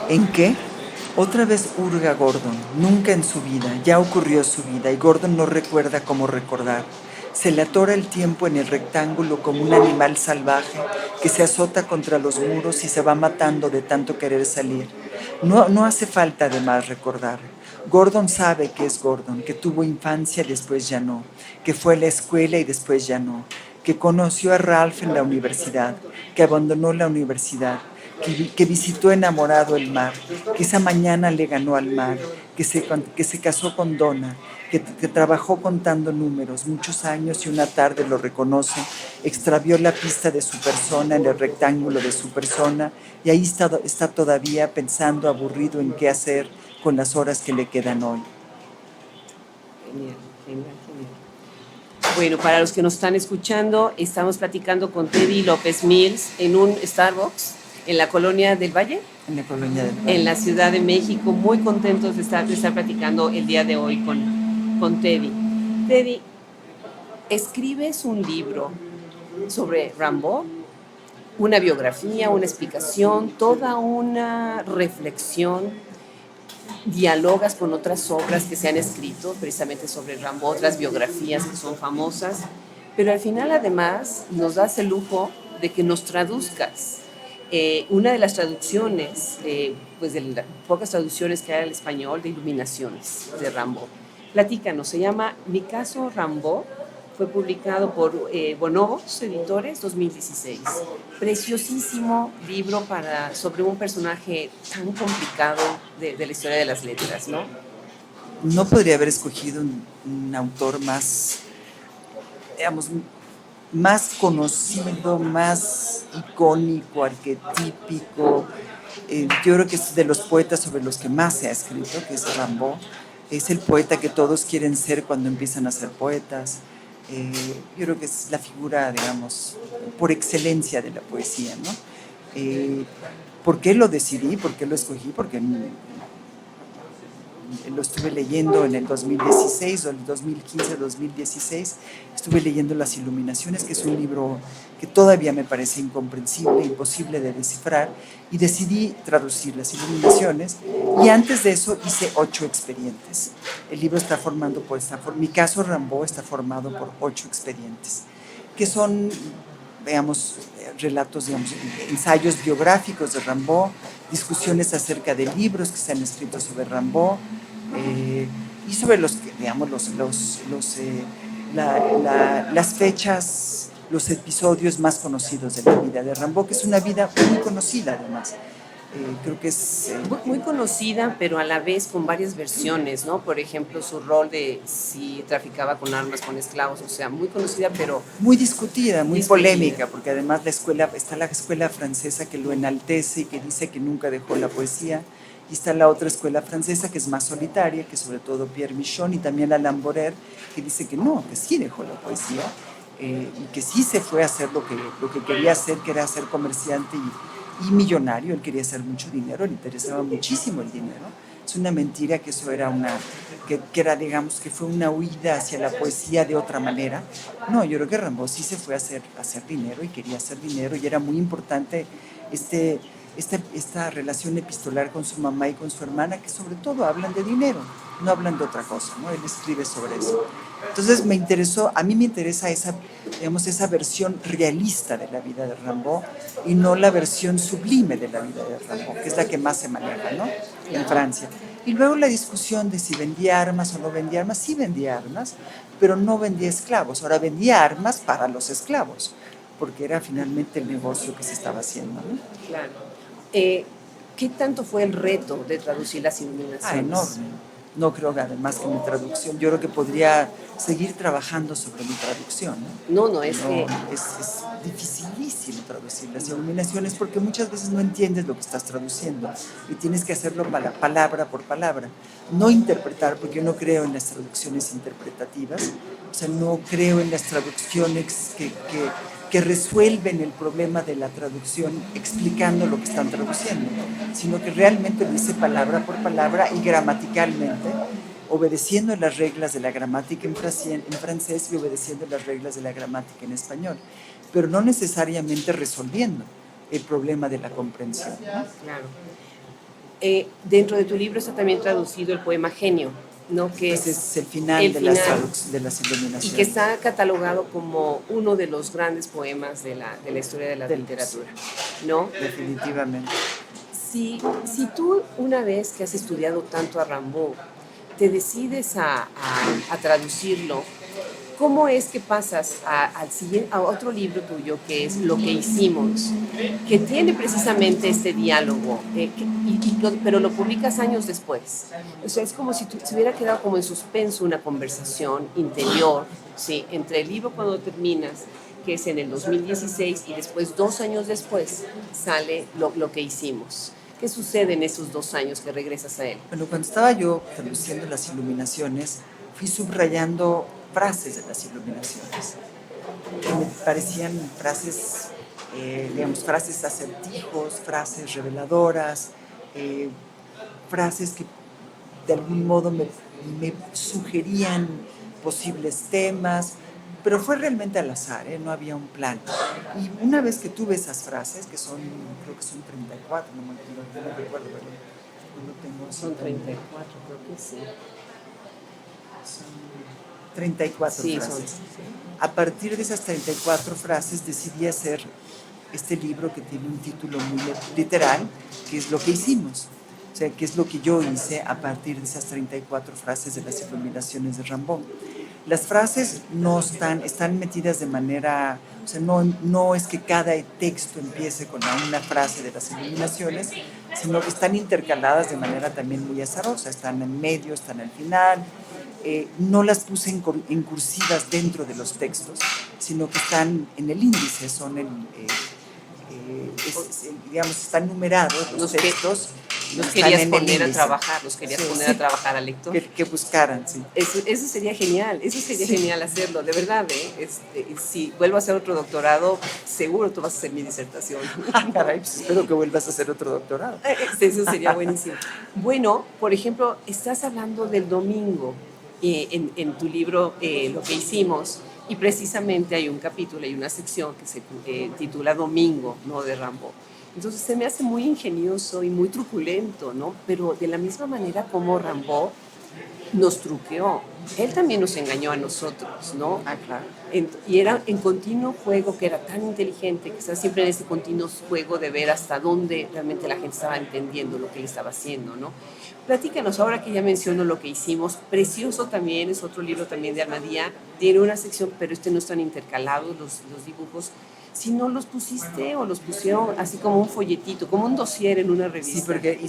B: ¿En qué? Otra vez hurga Gordon, nunca en su vida, ya ocurrió su vida, y Gordon no recuerda cómo recordar. Se le atora el tiempo en el rectángulo como un animal salvaje que se azota contra los muros y se va matando de tanto querer salir. No hace falta además recordar. Gordon sabe que es Gordon, que tuvo infancia y después ya no, que fue a la escuela y después ya no, que conoció a Ralph en la universidad, que abandonó la universidad, que visitó enamorado el mar, que esa mañana le ganó al mar, que se casó con Donna, que trabajó contando números muchos años y una tarde lo reconoce, extravió la pista de su persona en el rectángulo de su persona, y ahí está todavía pensando aburrido en qué hacer con las horas que le quedan hoy.
C: Genial, genial, genial. Bueno, para los que nos están escuchando, estamos platicando con Teddy López Mills en un Starbucks en la Colonia del Valle,
B: En la Colonia del Valle,
C: en la Ciudad de México. Muy contentos de estar platicando el día de hoy con Teddy. Teddy, escribes un libro sobre Rimbaud, una biografía, una explicación, toda una reflexión. Dialogas con otras obras que se han escrito precisamente sobre Rimbaud, otras biografías que son famosas, pero al final además nos das el lujo de que nos traduzcas. Una de las traducciones, pues de las pocas traducciones que hay al español de Iluminaciones de Rimbaud. Platícanos, se llama Mi caso Rimbaud, fue publicado por Bonobos Editores 2016. Preciosísimo libro sobre un personaje tan complicado de la historia de las letras, ¿no?
B: No podría haber escogido un autor más, digamos, más conocido, más icónico, arquetípico. Yo creo que es de los poetas sobre los que más se ha escrito, que es Rimbaud. Es el poeta que todos quieren ser cuando empiezan a ser poetas. Yo creo que es la figura, digamos, por excelencia de la poesía, ¿no? ¿Por qué lo decidí? ¿Por qué lo escogí? Porque lo estuve leyendo en el 2016 o el 2015, 2016, estuve leyendo Las Iluminaciones, que es un libro que todavía me parece incomprensible, imposible de descifrar, y decidí traducir Las Iluminaciones, y antes de eso hice 8 expedientes. El libro está formando mi caso Rimbaud está formado por 8 expedientes, que son, veamos, relatos, digamos, ensayos biográficos de Rimbaud, discusiones acerca de libros que se han escrito sobre Rimbaud, y sobre los que, digamos, las fechas, los episodios más conocidos de la vida de Rimbaud, que es una vida muy conocida además. Creo que es...
C: Muy conocida, pero a la vez con varias versiones, ¿no? Por ejemplo, su rol de si traficaba con armas, con esclavos, o sea, muy conocida, pero
B: muy discutida, muy
C: discutida.
B: polémica, porque además está la escuela francesa que lo enaltece y que dice que nunca dejó la poesía, y está la otra escuela francesa que es más solitaria, que sobre todo Pierre Michon y también Alain Borer, que dice que no, que sí dejó la poesía, y que sí se fue a hacer lo que quería hacer, que era ser comerciante y millonario. Él quería hacer mucho dinero, le interesaba muchísimo el dinero. Es una mentira que eso era que era, digamos, que fue una huida hacia la poesía de otra manera. No, yo creo que Rimbaud sí se fue a hacer dinero y quería hacer dinero, y era muy importante esta relación epistolar con su mamá y con su hermana, que sobre todo hablan de dinero, no hablan de otra cosa, ¿no? Él escribe sobre eso. Entonces a mí me interesa esa versión realista de la vida de Rimbaud y no la versión sublime de la vida de Rimbaud, que es la que más se maneja, ¿no? En Francia. Y luego la discusión de si vendía armas o no vendía armas. Sí vendía armas, pero no vendía esclavos. Ahora vendía armas para los esclavos, porque era finalmente el negocio que se estaba haciendo, ¿no?
C: Claro. ¿Qué tanto fue el reto de traducir las Iluminaciones?
B: Enorme. No creo que además que mi traducción, yo creo que podría seguir trabajando sobre mi traducción, ¿no?
C: No, es que...
B: Es dificilísimo traducir las Iluminaciones, porque muchas veces no entiendes lo que estás traduciendo y tienes que hacerlo palabra por palabra. No interpretar, porque yo no creo en las traducciones interpretativas, o sea, no creo en las traducciones que resuelven el problema de la traducción explicando lo que están traduciendo, sino que realmente lo dice palabra por palabra y gramaticalmente, obedeciendo las reglas de la gramática en francés y obedeciendo las reglas de la gramática en español, pero no necesariamente resolviendo el problema de la comprensión, ¿no?
C: Claro. Dentro de tu libro está también traducido el poema Genio, ¿no? Que
B: Ese es el final de las Iluminaciones.
C: Y que está catalogado como uno de los grandes poemas de la historia de la literatura, ¿no?
B: Definitivamente.
C: Si tú, una vez que has estudiado tanto a Rimbaud, te decides a traducirlo, ¿cómo es que pasas a otro libro tuyo que es Lo que hicimos, que tiene precisamente este diálogo, pero lo publicas años después? O sea, es como si se hubiera quedado como en suspenso una conversación interior, ¿sí? Entre el libro cuando terminas, que es en el 2016, y después 2 años después sale lo que hicimos. ¿Qué sucede en esos 2 años que regresas a él?
B: Bueno, cuando estaba yo traduciendo las Iluminaciones, fui subrayando frases de las Iluminaciones, que me parecían frases, digamos, frases acertijos, frases reveladoras, frases que de algún modo me sugerían posibles temas, pero fue realmente al azar, no había un plan. Y una vez que tuve esas frases, que creo que son 34, no me recuerdo, pero no tengo...
C: Son 34, creo que sí.
B: Son 34
C: sí,
B: frases. A partir de esas 34 frases decidí hacer este libro que tiene un título muy literal, que es Lo que hicimos. O sea, que es lo que yo hice a partir de esas 34 frases de las Iluminaciones de Rimbaud. Las frases no están metidas de manera, o sea, no es que cada texto empiece con una frase de las Iluminaciones, sino que están intercaladas de manera también muy azarosa, están en medio, están al final. No las puse en cursivas dentro de los textos, sino que están en el índice, digamos, están numerados los textos.
C: Los querías poner a trabajar, a trabajar al lector.
B: Que buscaran, sí.
C: Eso sería genial, genial hacerlo, de verdad, si vuelvo a hacer otro doctorado, seguro tú vas a hacer mi disertación.
B: Caray, pues espero que vuelvas a hacer otro doctorado.
C: Eso sería buenísimo. Bueno, por ejemplo, estás hablando del domingo en tu libro Lo que hicimos, y precisamente hay un capítulo, hay una sección que se titula Domingo, ¿no? De Rimbaud. Entonces se me hace muy ingenioso y muy truculento, ¿no? Pero de la misma manera como Rimbaud nos truqueó, él también nos engañó a nosotros, ¿no?
B: Ah, claro.
C: Y era en continuo juego, que era tan inteligente, que estaba siempre en ese continuo juego de ver hasta dónde realmente la gente estaba entendiendo lo que él estaba haciendo, ¿no? Platícanos, ahora que ya menciono lo que hicimos, Precioso también, es otro libro también de Almadía, tiene una sección, pero no están intercalados los dibujos. Si no los pusiste o los pusieron así como un folletito, como un dossier en una revista.
B: Sí, porque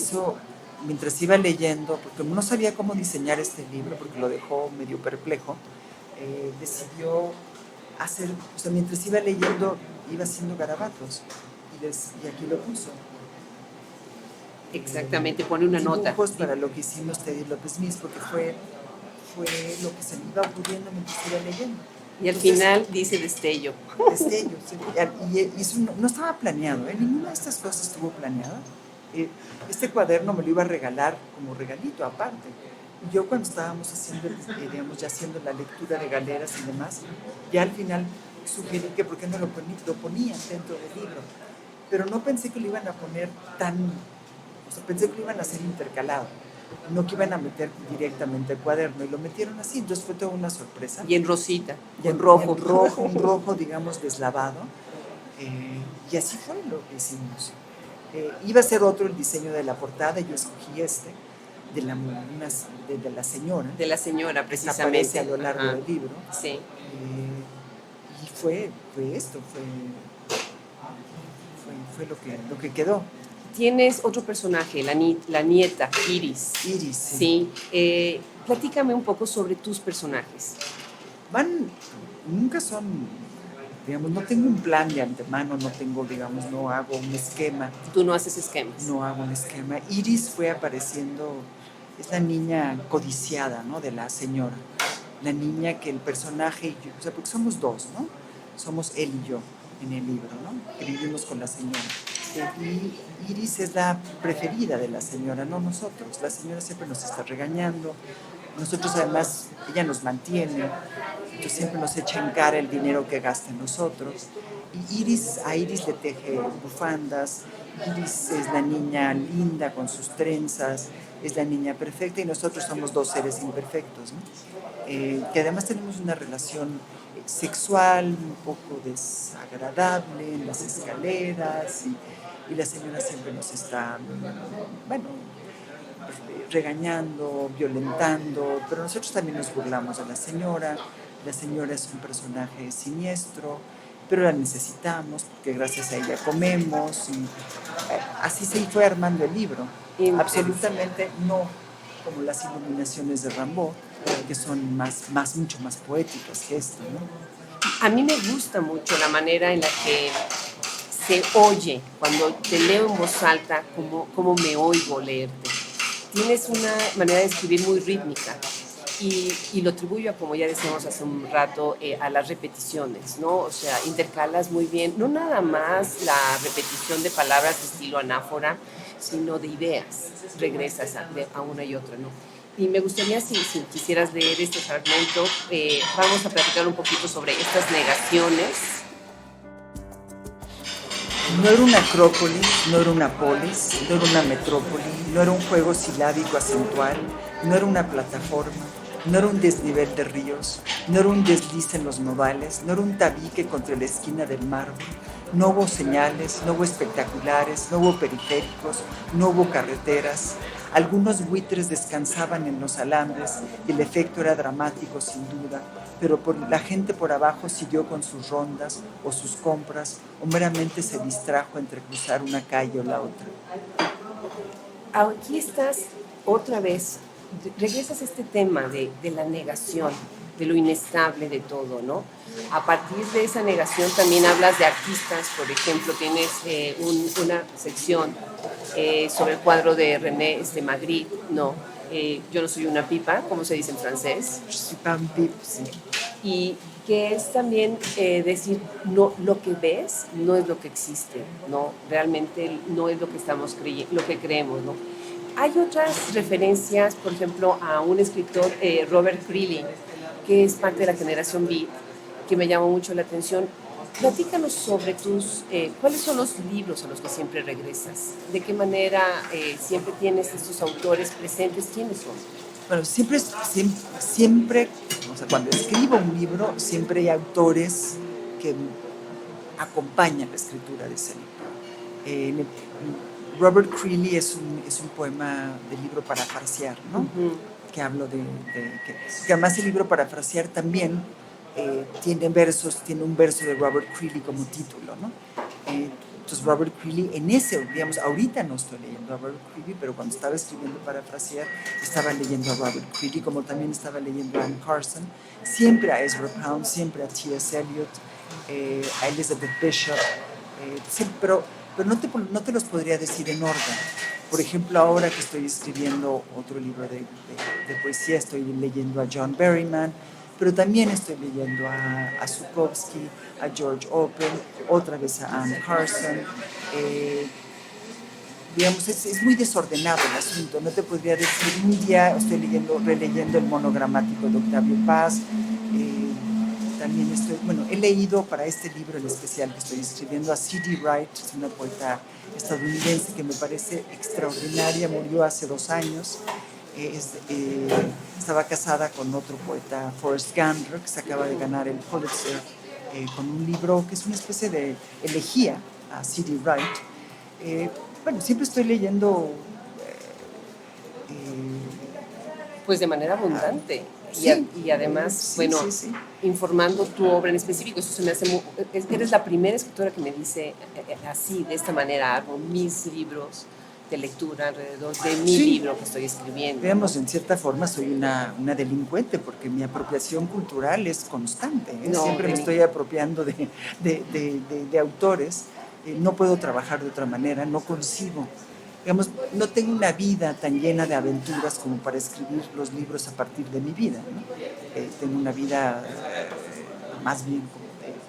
B: mientras iba leyendo, porque no sabía cómo diseñar este libro, porque lo dejó medio perplejo, decidió hacer, o sea, mientras iba leyendo, iba haciendo garabatos, y aquí lo puso.
C: Exactamente, pone una nota.
B: Dibujos para lo que hicimos Teddy López Mis, porque fue lo que se me iba ocurriendo mientras iba leyendo.
C: Y al final dice destello.
B: Destello, sí. Y eso no estaba planeado, ninguna de estas cosas estuvo planeada. Este cuaderno me lo iba a regalar como regalito aparte. Y yo cuando estábamos haciendo, digamos, ya haciendo la lectura de galeras y demás, ya al final sugerí que por qué no lo ponían dentro del libro. Pero no pensé que lo iban a poner o sea, pensé que lo iban a hacer intercalado, no que iban a meter directamente el cuaderno, y lo metieron así, entonces fue toda una sorpresa.
C: Y en rosita,
B: y en
C: rojo.
B: Un rojo, digamos, deslavado, y así fue lo que hicimos. Iba a ser otro el diseño de la portada, yo escogí de la señora.
C: De la señora, precisamente.
B: Aparece a lo largo del libro.
C: Sí.
B: Y fue lo que quedó.
C: Tienes otro personaje, la nieta, Iris.
B: Iris,
C: sí. Platícame un poco sobre tus personajes.
B: Nunca son, digamos, no tengo un plan de antemano, no hago un esquema.
C: ¿Tú no haces esquemas?
B: No hago un esquema. Iris fue apareciendo, es la niña codiciada, ¿no? De la señora. La niña que el personaje, o sea, porque somos dos, ¿no? Somos él y yo en el libro, ¿no? Que vivimos con la señora. Y Iris es la preferida de la señora, no nosotros. La señora siempre nos está regañando. Nosotros además, ella nos mantiene, entonces siempre nos echa en cara el dinero que gasta en nosotros. Y a Iris le teje bufandas. Iris es la niña linda con sus trenzas, es la niña perfecta, y nosotros somos dos seres imperfectos, ¿no? Que además tenemos una relación sexual un poco desagradable en las escaleras, y la señora siempre nos está, regañando, violentando, pero nosotros también nos burlamos de la señora. La señora es un personaje siniestro, pero la necesitamos porque gracias a ella comemos, y así se fue armando el libro. Absolutamente no como las iluminaciones de Rimbaud, que son mucho más poéticas que esto, ¿no?
C: A mí me gusta mucho la manera en la que se oye cuando te leo en voz alta, como me oigo leerte. Tienes una manera de escribir muy rítmica, y lo atribuyo a, como ya decíamos hace un rato, a las repeticiones, ¿no? O sea, intercalas muy bien, no nada más la repetición de palabras de estilo anáfora, sino de ideas, regresas a una y otra, ¿no? Y me gustaría, si quisieras leer este fragmento, vamos a platicar un poquito sobre estas negaciones.
B: No era una acrópolis, no era una polis, no era una metrópoli, no era un juego silábico acentual, no era una plataforma, no era un desnivel de ríos, no era un desliz en los nodales, no era un tabique contra la esquina del mármol. No hubo señales, no hubo espectaculares, no hubo periféricos, no hubo carreteras. Algunos buitres descansaban en los alambres y el efecto era dramático sin duda, pero la gente por abajo siguió con sus rondas o sus compras, o meramente se distrajo entre cruzar una calle o la otra.
C: Aquí estás otra vez, regresas a este tema de la negación, de lo inestable de todo, ¿no? A partir de esa negación también hablas de artistas, por ejemplo, tienes una sección sobre el cuadro de René Magritte, ¿no? Yo no soy una pipa, ¿cómo se dice en francés?
B: Je suis pas un pipe, sí.
C: Y que es también decir, no, lo que ves no es lo que existe, ¿no? Realmente no es lo que estamos lo que creemos, ¿no? Hay otras referencias, por ejemplo, a un escritor, Robert Greeley, que es parte de la generación Beat, que me llamó mucho la atención. Platícanos sobre ¿cuáles son los libros a los que siempre regresas? ¿De qué manera siempre tienes estos autores presentes? ¿Quiénes son?
B: Bueno, siempre, o sea, cuando escribo un libro, siempre hay autores que acompañan la escritura de ese libro. Robert Creeley es un poema del libro Parafrasear, ¿no? Que hablo que además el libro Parafrasear también tiene un verso de Robert Creeley como título, ¿no? Entonces Robert Creeley, digamos, ahorita no estoy leyendo a Robert Creeley, pero cuando estaba escribiendo Parafrasear, estaba leyendo a Robert Creeley, como también estaba leyendo a Anne Carson, siempre a Ezra Pound, siempre a T.S. Eliot, a Elizabeth Bishop, pero no te los podría decir en orden. Por ejemplo, ahora que estoy escribiendo otro libro de poesía, estoy leyendo a John Berryman, pero también estoy leyendo a Zukovsky, a George Orwell, otra vez a Anne Carson. Digamos, es muy desordenado el asunto. No te podría decir, un día estoy releyendo el monogramático de Octavio Paz. También he leído para este libro en especial que estoy escribiendo a C.D. Wright, es una poeta estadounidense que me parece extraordinaria, murió hace 2 años. Estaba casada con otro poeta, Forrest Gambler, que se acaba de ganar el Pulitzer con un libro que es una especie de elegía a C.D. Wright. Siempre estoy leyendo
C: pues de manera abundante.
B: Sí,
C: y además,
B: sí, sí.
C: informando tu obra en específico. Eso se me hace eres la primera escritora que me dice así, de esta manera, hago mis libros de lectura alrededor de mi libro que estoy escribiendo.
B: Veamos, en cierta forma soy una delincuente, porque mi apropiación cultural es constante. Siempre me estoy apropiando de autores. No puedo trabajar de otra manera, no concibo. Digamos, no tengo una vida tan llena de aventuras como para escribir los libros a partir de mi vida, ¿no? Tengo una vida más bien como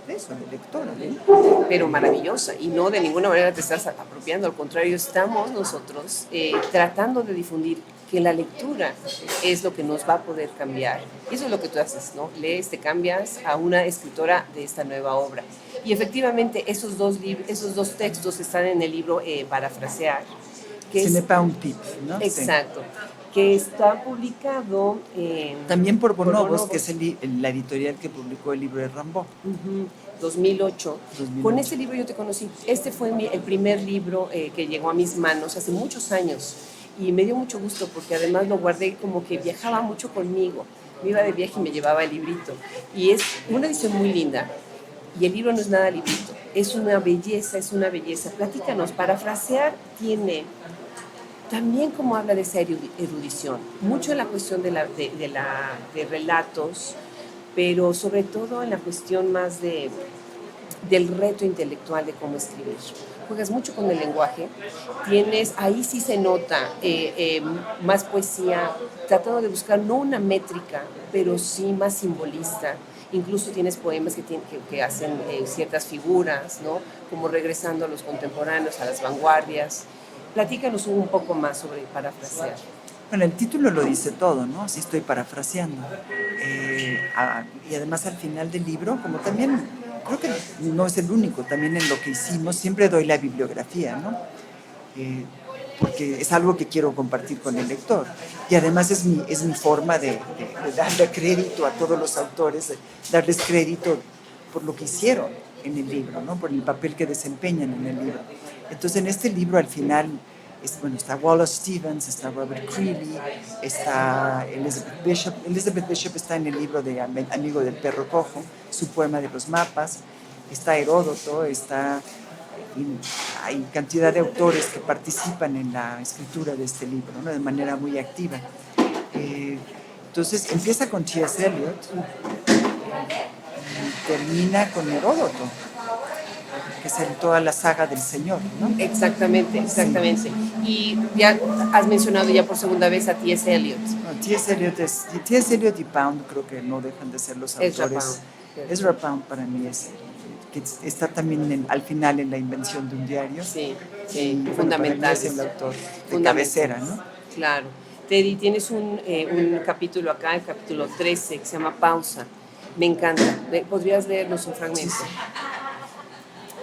B: de eso, de lectora, ¿no?
C: Pero maravillosa, y no de ninguna manera te estás apropiando, al contrario, estamos nosotros tratando de difundir que la lectura es lo que nos va a poder cambiar. Eso es lo que tú haces, ¿no? Lees, te cambias a una escritora de esta nueva obra. Y efectivamente esos dos textos están en el libro Parafrasear.
B: Ce n'est pas un pipe, ¿no?
C: Exacto. Sí. Que está publicado
B: también por Bonobos, que es la editorial que publicó el libro de Rimbaud.
C: 2008. Con este libro yo te conocí. Este fue el primer libro que llegó a mis manos hace muchos años y me dio mucho gusto porque además lo guardé, como que viajaba mucho conmigo. Me iba de viaje y me llevaba el librito. Y es una edición muy linda. Y el libro no es nada librito, es una belleza, es una belleza. Platícanos, Parafrasear tiene también, como habla de esa erudición, mucho en la cuestión de relatos, pero sobre todo en la cuestión más del reto intelectual de cómo escribir. Juegas mucho con el lenguaje, ahí sí se nota más poesía, tratando de buscar no una métrica, pero sí más simbolista. Incluso tienes poemas que hacen ciertas figuras, ¿no? Como regresando a los contemporáneos, a las vanguardias. Platícanos un poco más sobre Parafrasear.
B: Bueno, el título lo dice todo, ¿no? Así estoy parafraseando. Y además al final del libro, como también, creo que no es el único, también en lo que hicimos, siempre doy la bibliografía, ¿no? Porque es algo que quiero compartir con el lector. Y además es mi forma de darle crédito a todos los autores, de darles crédito por lo que hicieron en el libro, ¿no? Por el papel que desempeñan en el libro. Entonces, en este libro, al final, está Wallace Stevens, está Robert Creeley, está Elizabeth Bishop. Elizabeth Bishop está en el libro de Amigo del Perro Cojo, su poema de los mapas. Está Heródoto, hay cantidad de autores que participan en la escritura de este libro, ¿no? De manera muy activa. Entonces, empieza con T.S. Eliot y termina con Heródoto, que es toda la saga del Señor, ¿no?
C: Exactamente. Sí. Y ya has mencionado ya por segunda vez a T.S. Eliot.
B: No, T.S. Eliot y Pound creo que no dejan de ser los autores. Ezra Pound para mí que está también al final en La invención de un diario.
C: Sí, fundamental.
B: Es el autor de cabecera, ¿no?
C: Claro. Teddy, tienes un capítulo acá, el capítulo 13, que se llama Pausa. Me encanta. ¿Podrías leernos un fragmento? Sí.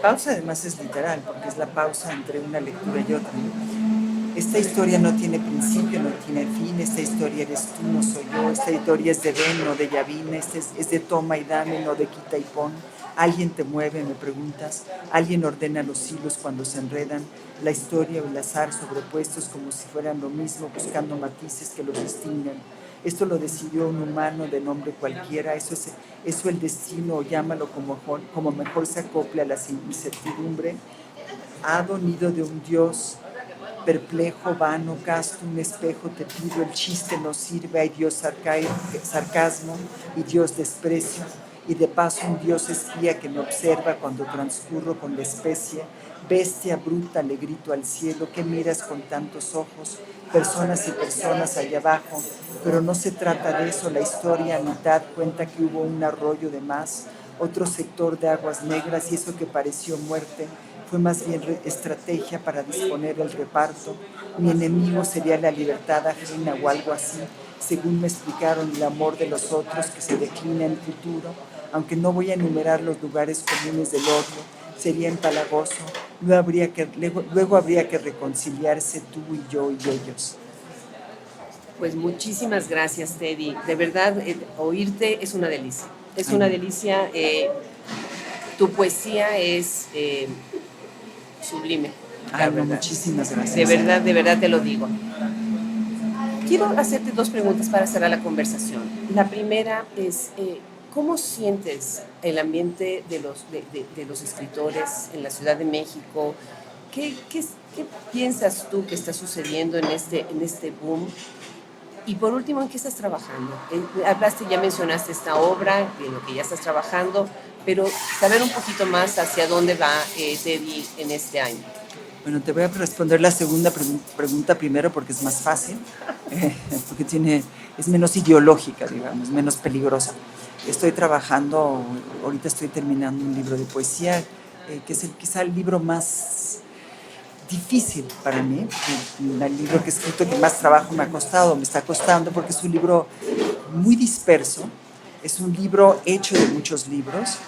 B: Pausa además es literal, porque es la pausa entre una lectura y otra. esta historia no tiene principio, no tiene fin, esta historia eres tú, no soy yo, esta historia es de Ben, no de Yavin, es de toma y dame, no de quita y pon. Alguien te mueve, me preguntas, alguien ordena los hilos cuando se enredan, la historia o el azar sobrepuestos como si fueran lo mismo, buscando matices que los distingan. Esto lo decidió un humano de nombre cualquiera, eso el destino, o llámalo como mejor se acople a la incertidumbre, hado nido de un dios, perplejo, vano, casto, un espejo, te pido, el chiste no sirve, hay Dios sarcasmo y Dios desprecio, y de paso un Dios espía que me observa cuando transcurro con la especie, bestia bruta, le grito al cielo, ¿qué miras con tantos ojos? Personas y personas allá abajo, pero no se trata de eso, la historia a mitad cuenta que hubo un arroyo de más, otro sector de aguas negras y eso que pareció muerte, fue más bien estrategia para disponer el reparto. Mi enemigo sería la libertad ajena o algo así, según me explicaron el amor de los otros que se declina en futuro, aunque no voy a enumerar los lugares comunes del odio, sería empalagoso, luego habría que reconciliarse tú y yo y ellos.
C: Pues muchísimas gracias, Teddy. De verdad, oírte es una delicia. Es una delicia. Tu poesía es sublime.
B: Ay, no, muchísimas gracias.
C: De verdad te lo digo. Quiero hacerte dos preguntas para cerrar la conversación. La primera es, ¿cómo sientes el ambiente de los escritores en la Ciudad de México? ¿Qué piensas tú que está sucediendo en este boom? Y por último, ¿en qué estás trabajando? Ya mencionaste esta obra, en lo que ya estás trabajando, pero saber un poquito más hacia dónde va Teddy en este año.
B: Bueno, te voy a responder la segunda pregunta primero porque es más fácil, porque es menos ideológica, digamos, menos peligrosa. Estoy trabajando, ahorita estoy terminando un libro de poesía, que es quizá el libro más difícil para mí, el libro que he escrito que más trabajo me está costando, porque es un libro muy disperso, es un libro hecho de muchos libros,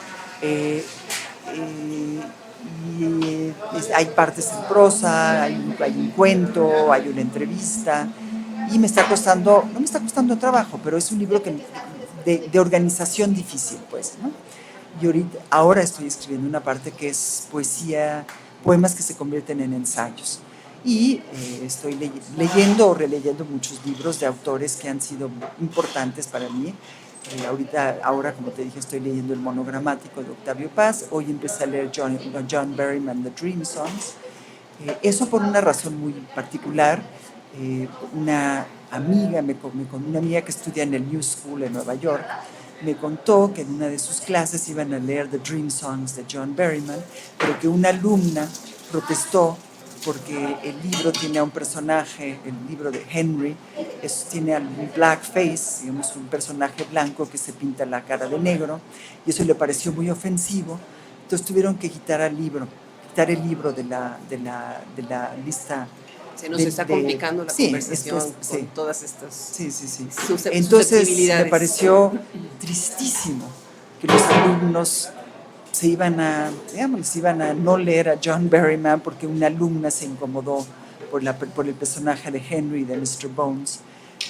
B: y hay partes en prosa, hay un cuento, hay una entrevista, y no me está costando trabajo, pero es un libro de organización difícil, pues, ¿no? Y ahora estoy escribiendo una parte que es poesía, poemas que se convierten en ensayos. Y estoy leyendo o releyendo muchos libros de autores que han sido importantes para mí. Ahora, como te dije, estoy leyendo el monogramático de Octavio Paz. Hoy empecé a leer John Berryman, The Dream Songs. Eso por una razón muy particular. Una amiga que estudia en el New School en Nueva York me contó que en una de sus clases iban a leer The Dream Songs de John Berryman, pero que una alumna protestó porque el libro tiene a un personaje, el libro de Henry, tiene un blackface, digamos, un personaje blanco que se pinta la cara de negro, y eso le pareció muy ofensivo. Entonces tuvieron que quitar el libro de la lista.
C: Se nos está complicando la conversación con todas estas susceptibilidades.
B: Entonces me pareció tristísimo que los alumnos se iban a no leer a John Berryman porque una alumna se incomodó por el personaje de Henry, de Mr. Bones,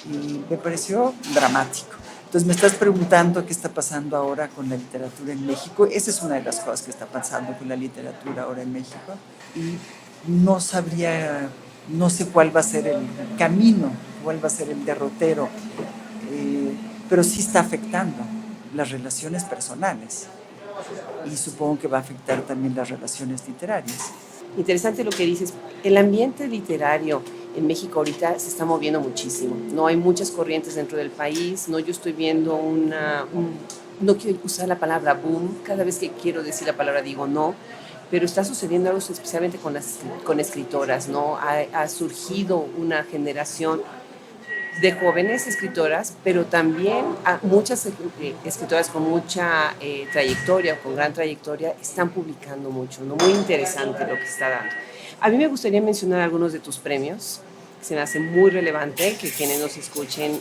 B: y me pareció dramático. Entonces me estás preguntando qué está pasando ahora con la literatura en México. Esa es una de las cosas que está pasando con la literatura ahora en México, y no sé cuál va a ser el camino, cuál va a ser el derrotero, pero sí está afectando las relaciones personales y supongo que va a afectar también las relaciones literarias.
C: Interesante lo que dices. El ambiente literario en México ahorita se está moviendo muchísimo. No hay muchas corrientes dentro del país. No, yo estoy viendo no quiero usar la palabra boom. Cada vez que quiero decir la palabra digo no. Pero está sucediendo algo especialmente con escritoras, ¿no? Ha surgido una generación de jóvenes escritoras, pero también muchas escritoras con mucha trayectoria, con gran trayectoria, están publicando mucho, ¿no? Muy interesante lo que está dando. A mí me gustaría mencionar algunos de tus premios, que se me hace muy relevante que quienes nos escuchan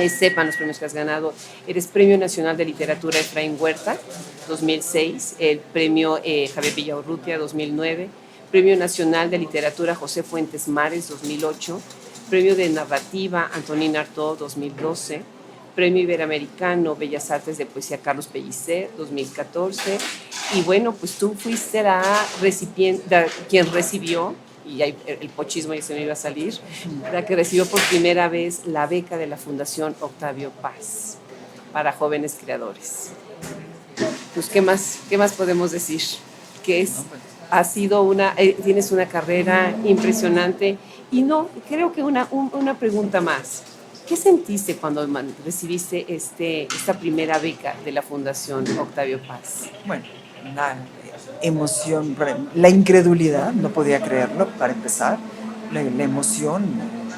C: sepan los premios que has ganado. Eres Premio Nacional de Literatura Efraín Huerta, 2006, el Premio Javier Villaurrutia, 2009, Premio Nacional de Literatura José Fuentes Mares 2008, Premio de Narrativa Antonín Artaud 2012, Premio Iberoamericano Bellas Artes de Poesía Carlos Pellicer 2014, y bueno, pues tú fuiste quien recibió, y ahí el pochismo ya se me iba a salir, la que recibió por primera vez la beca de la Fundación Octavio Paz para jóvenes creadores. Pues, ¿qué más podemos decir? Tienes una carrera impresionante. Y creo que una pregunta más. ¿Qué sentiste cuando recibiste esta primera beca de la Fundación Octavio Paz?
B: Bueno, la emoción, la incredulidad, no podía creerlo para empezar, la emoción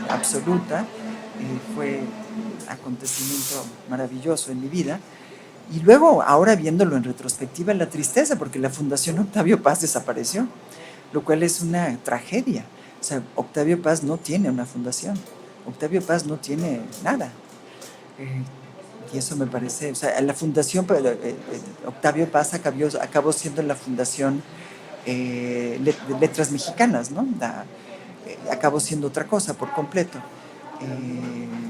B: absoluta, fue un acontecimiento maravilloso en mi vida. Y luego, ahora viéndolo en retrospectiva, la tristeza, porque la Fundación Octavio Paz desapareció, lo cual es una tragedia. O sea, Octavio Paz no tiene una fundación, Octavio Paz no tiene nada. Y eso me parece, o sea, la Fundación Octavio Paz acabó siendo la Fundación de Letras Mexicanas, ¿no? Acabó siendo otra cosa por completo.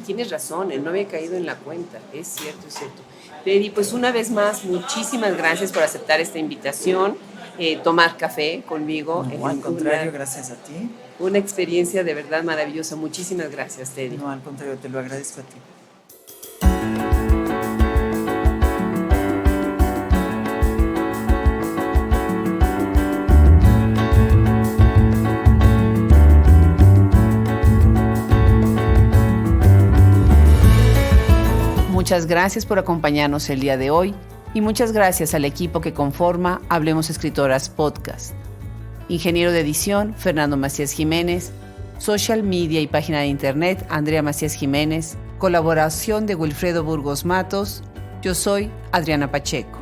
C: Tienes razón, no había caído en la cuenta, es cierto, es cierto. Teddy, pues una vez más, muchísimas gracias por aceptar esta invitación, tomar café conmigo.
B: No, al contrario, gracias a ti.
C: Una experiencia de verdad maravillosa. Muchísimas gracias, Teddy.
B: No, al contrario, te lo agradezco a ti.
A: Muchas gracias por acompañarnos el día de hoy y muchas gracias al equipo que conforma Hablemos Escritoras Podcast. Ingeniero de edición, Fernando Macías Jiménez. Social media y página de internet, Andrea Macías Jiménez. Colaboración de Wilfredo Burgos Matos. Yo soy Adriana Pacheco.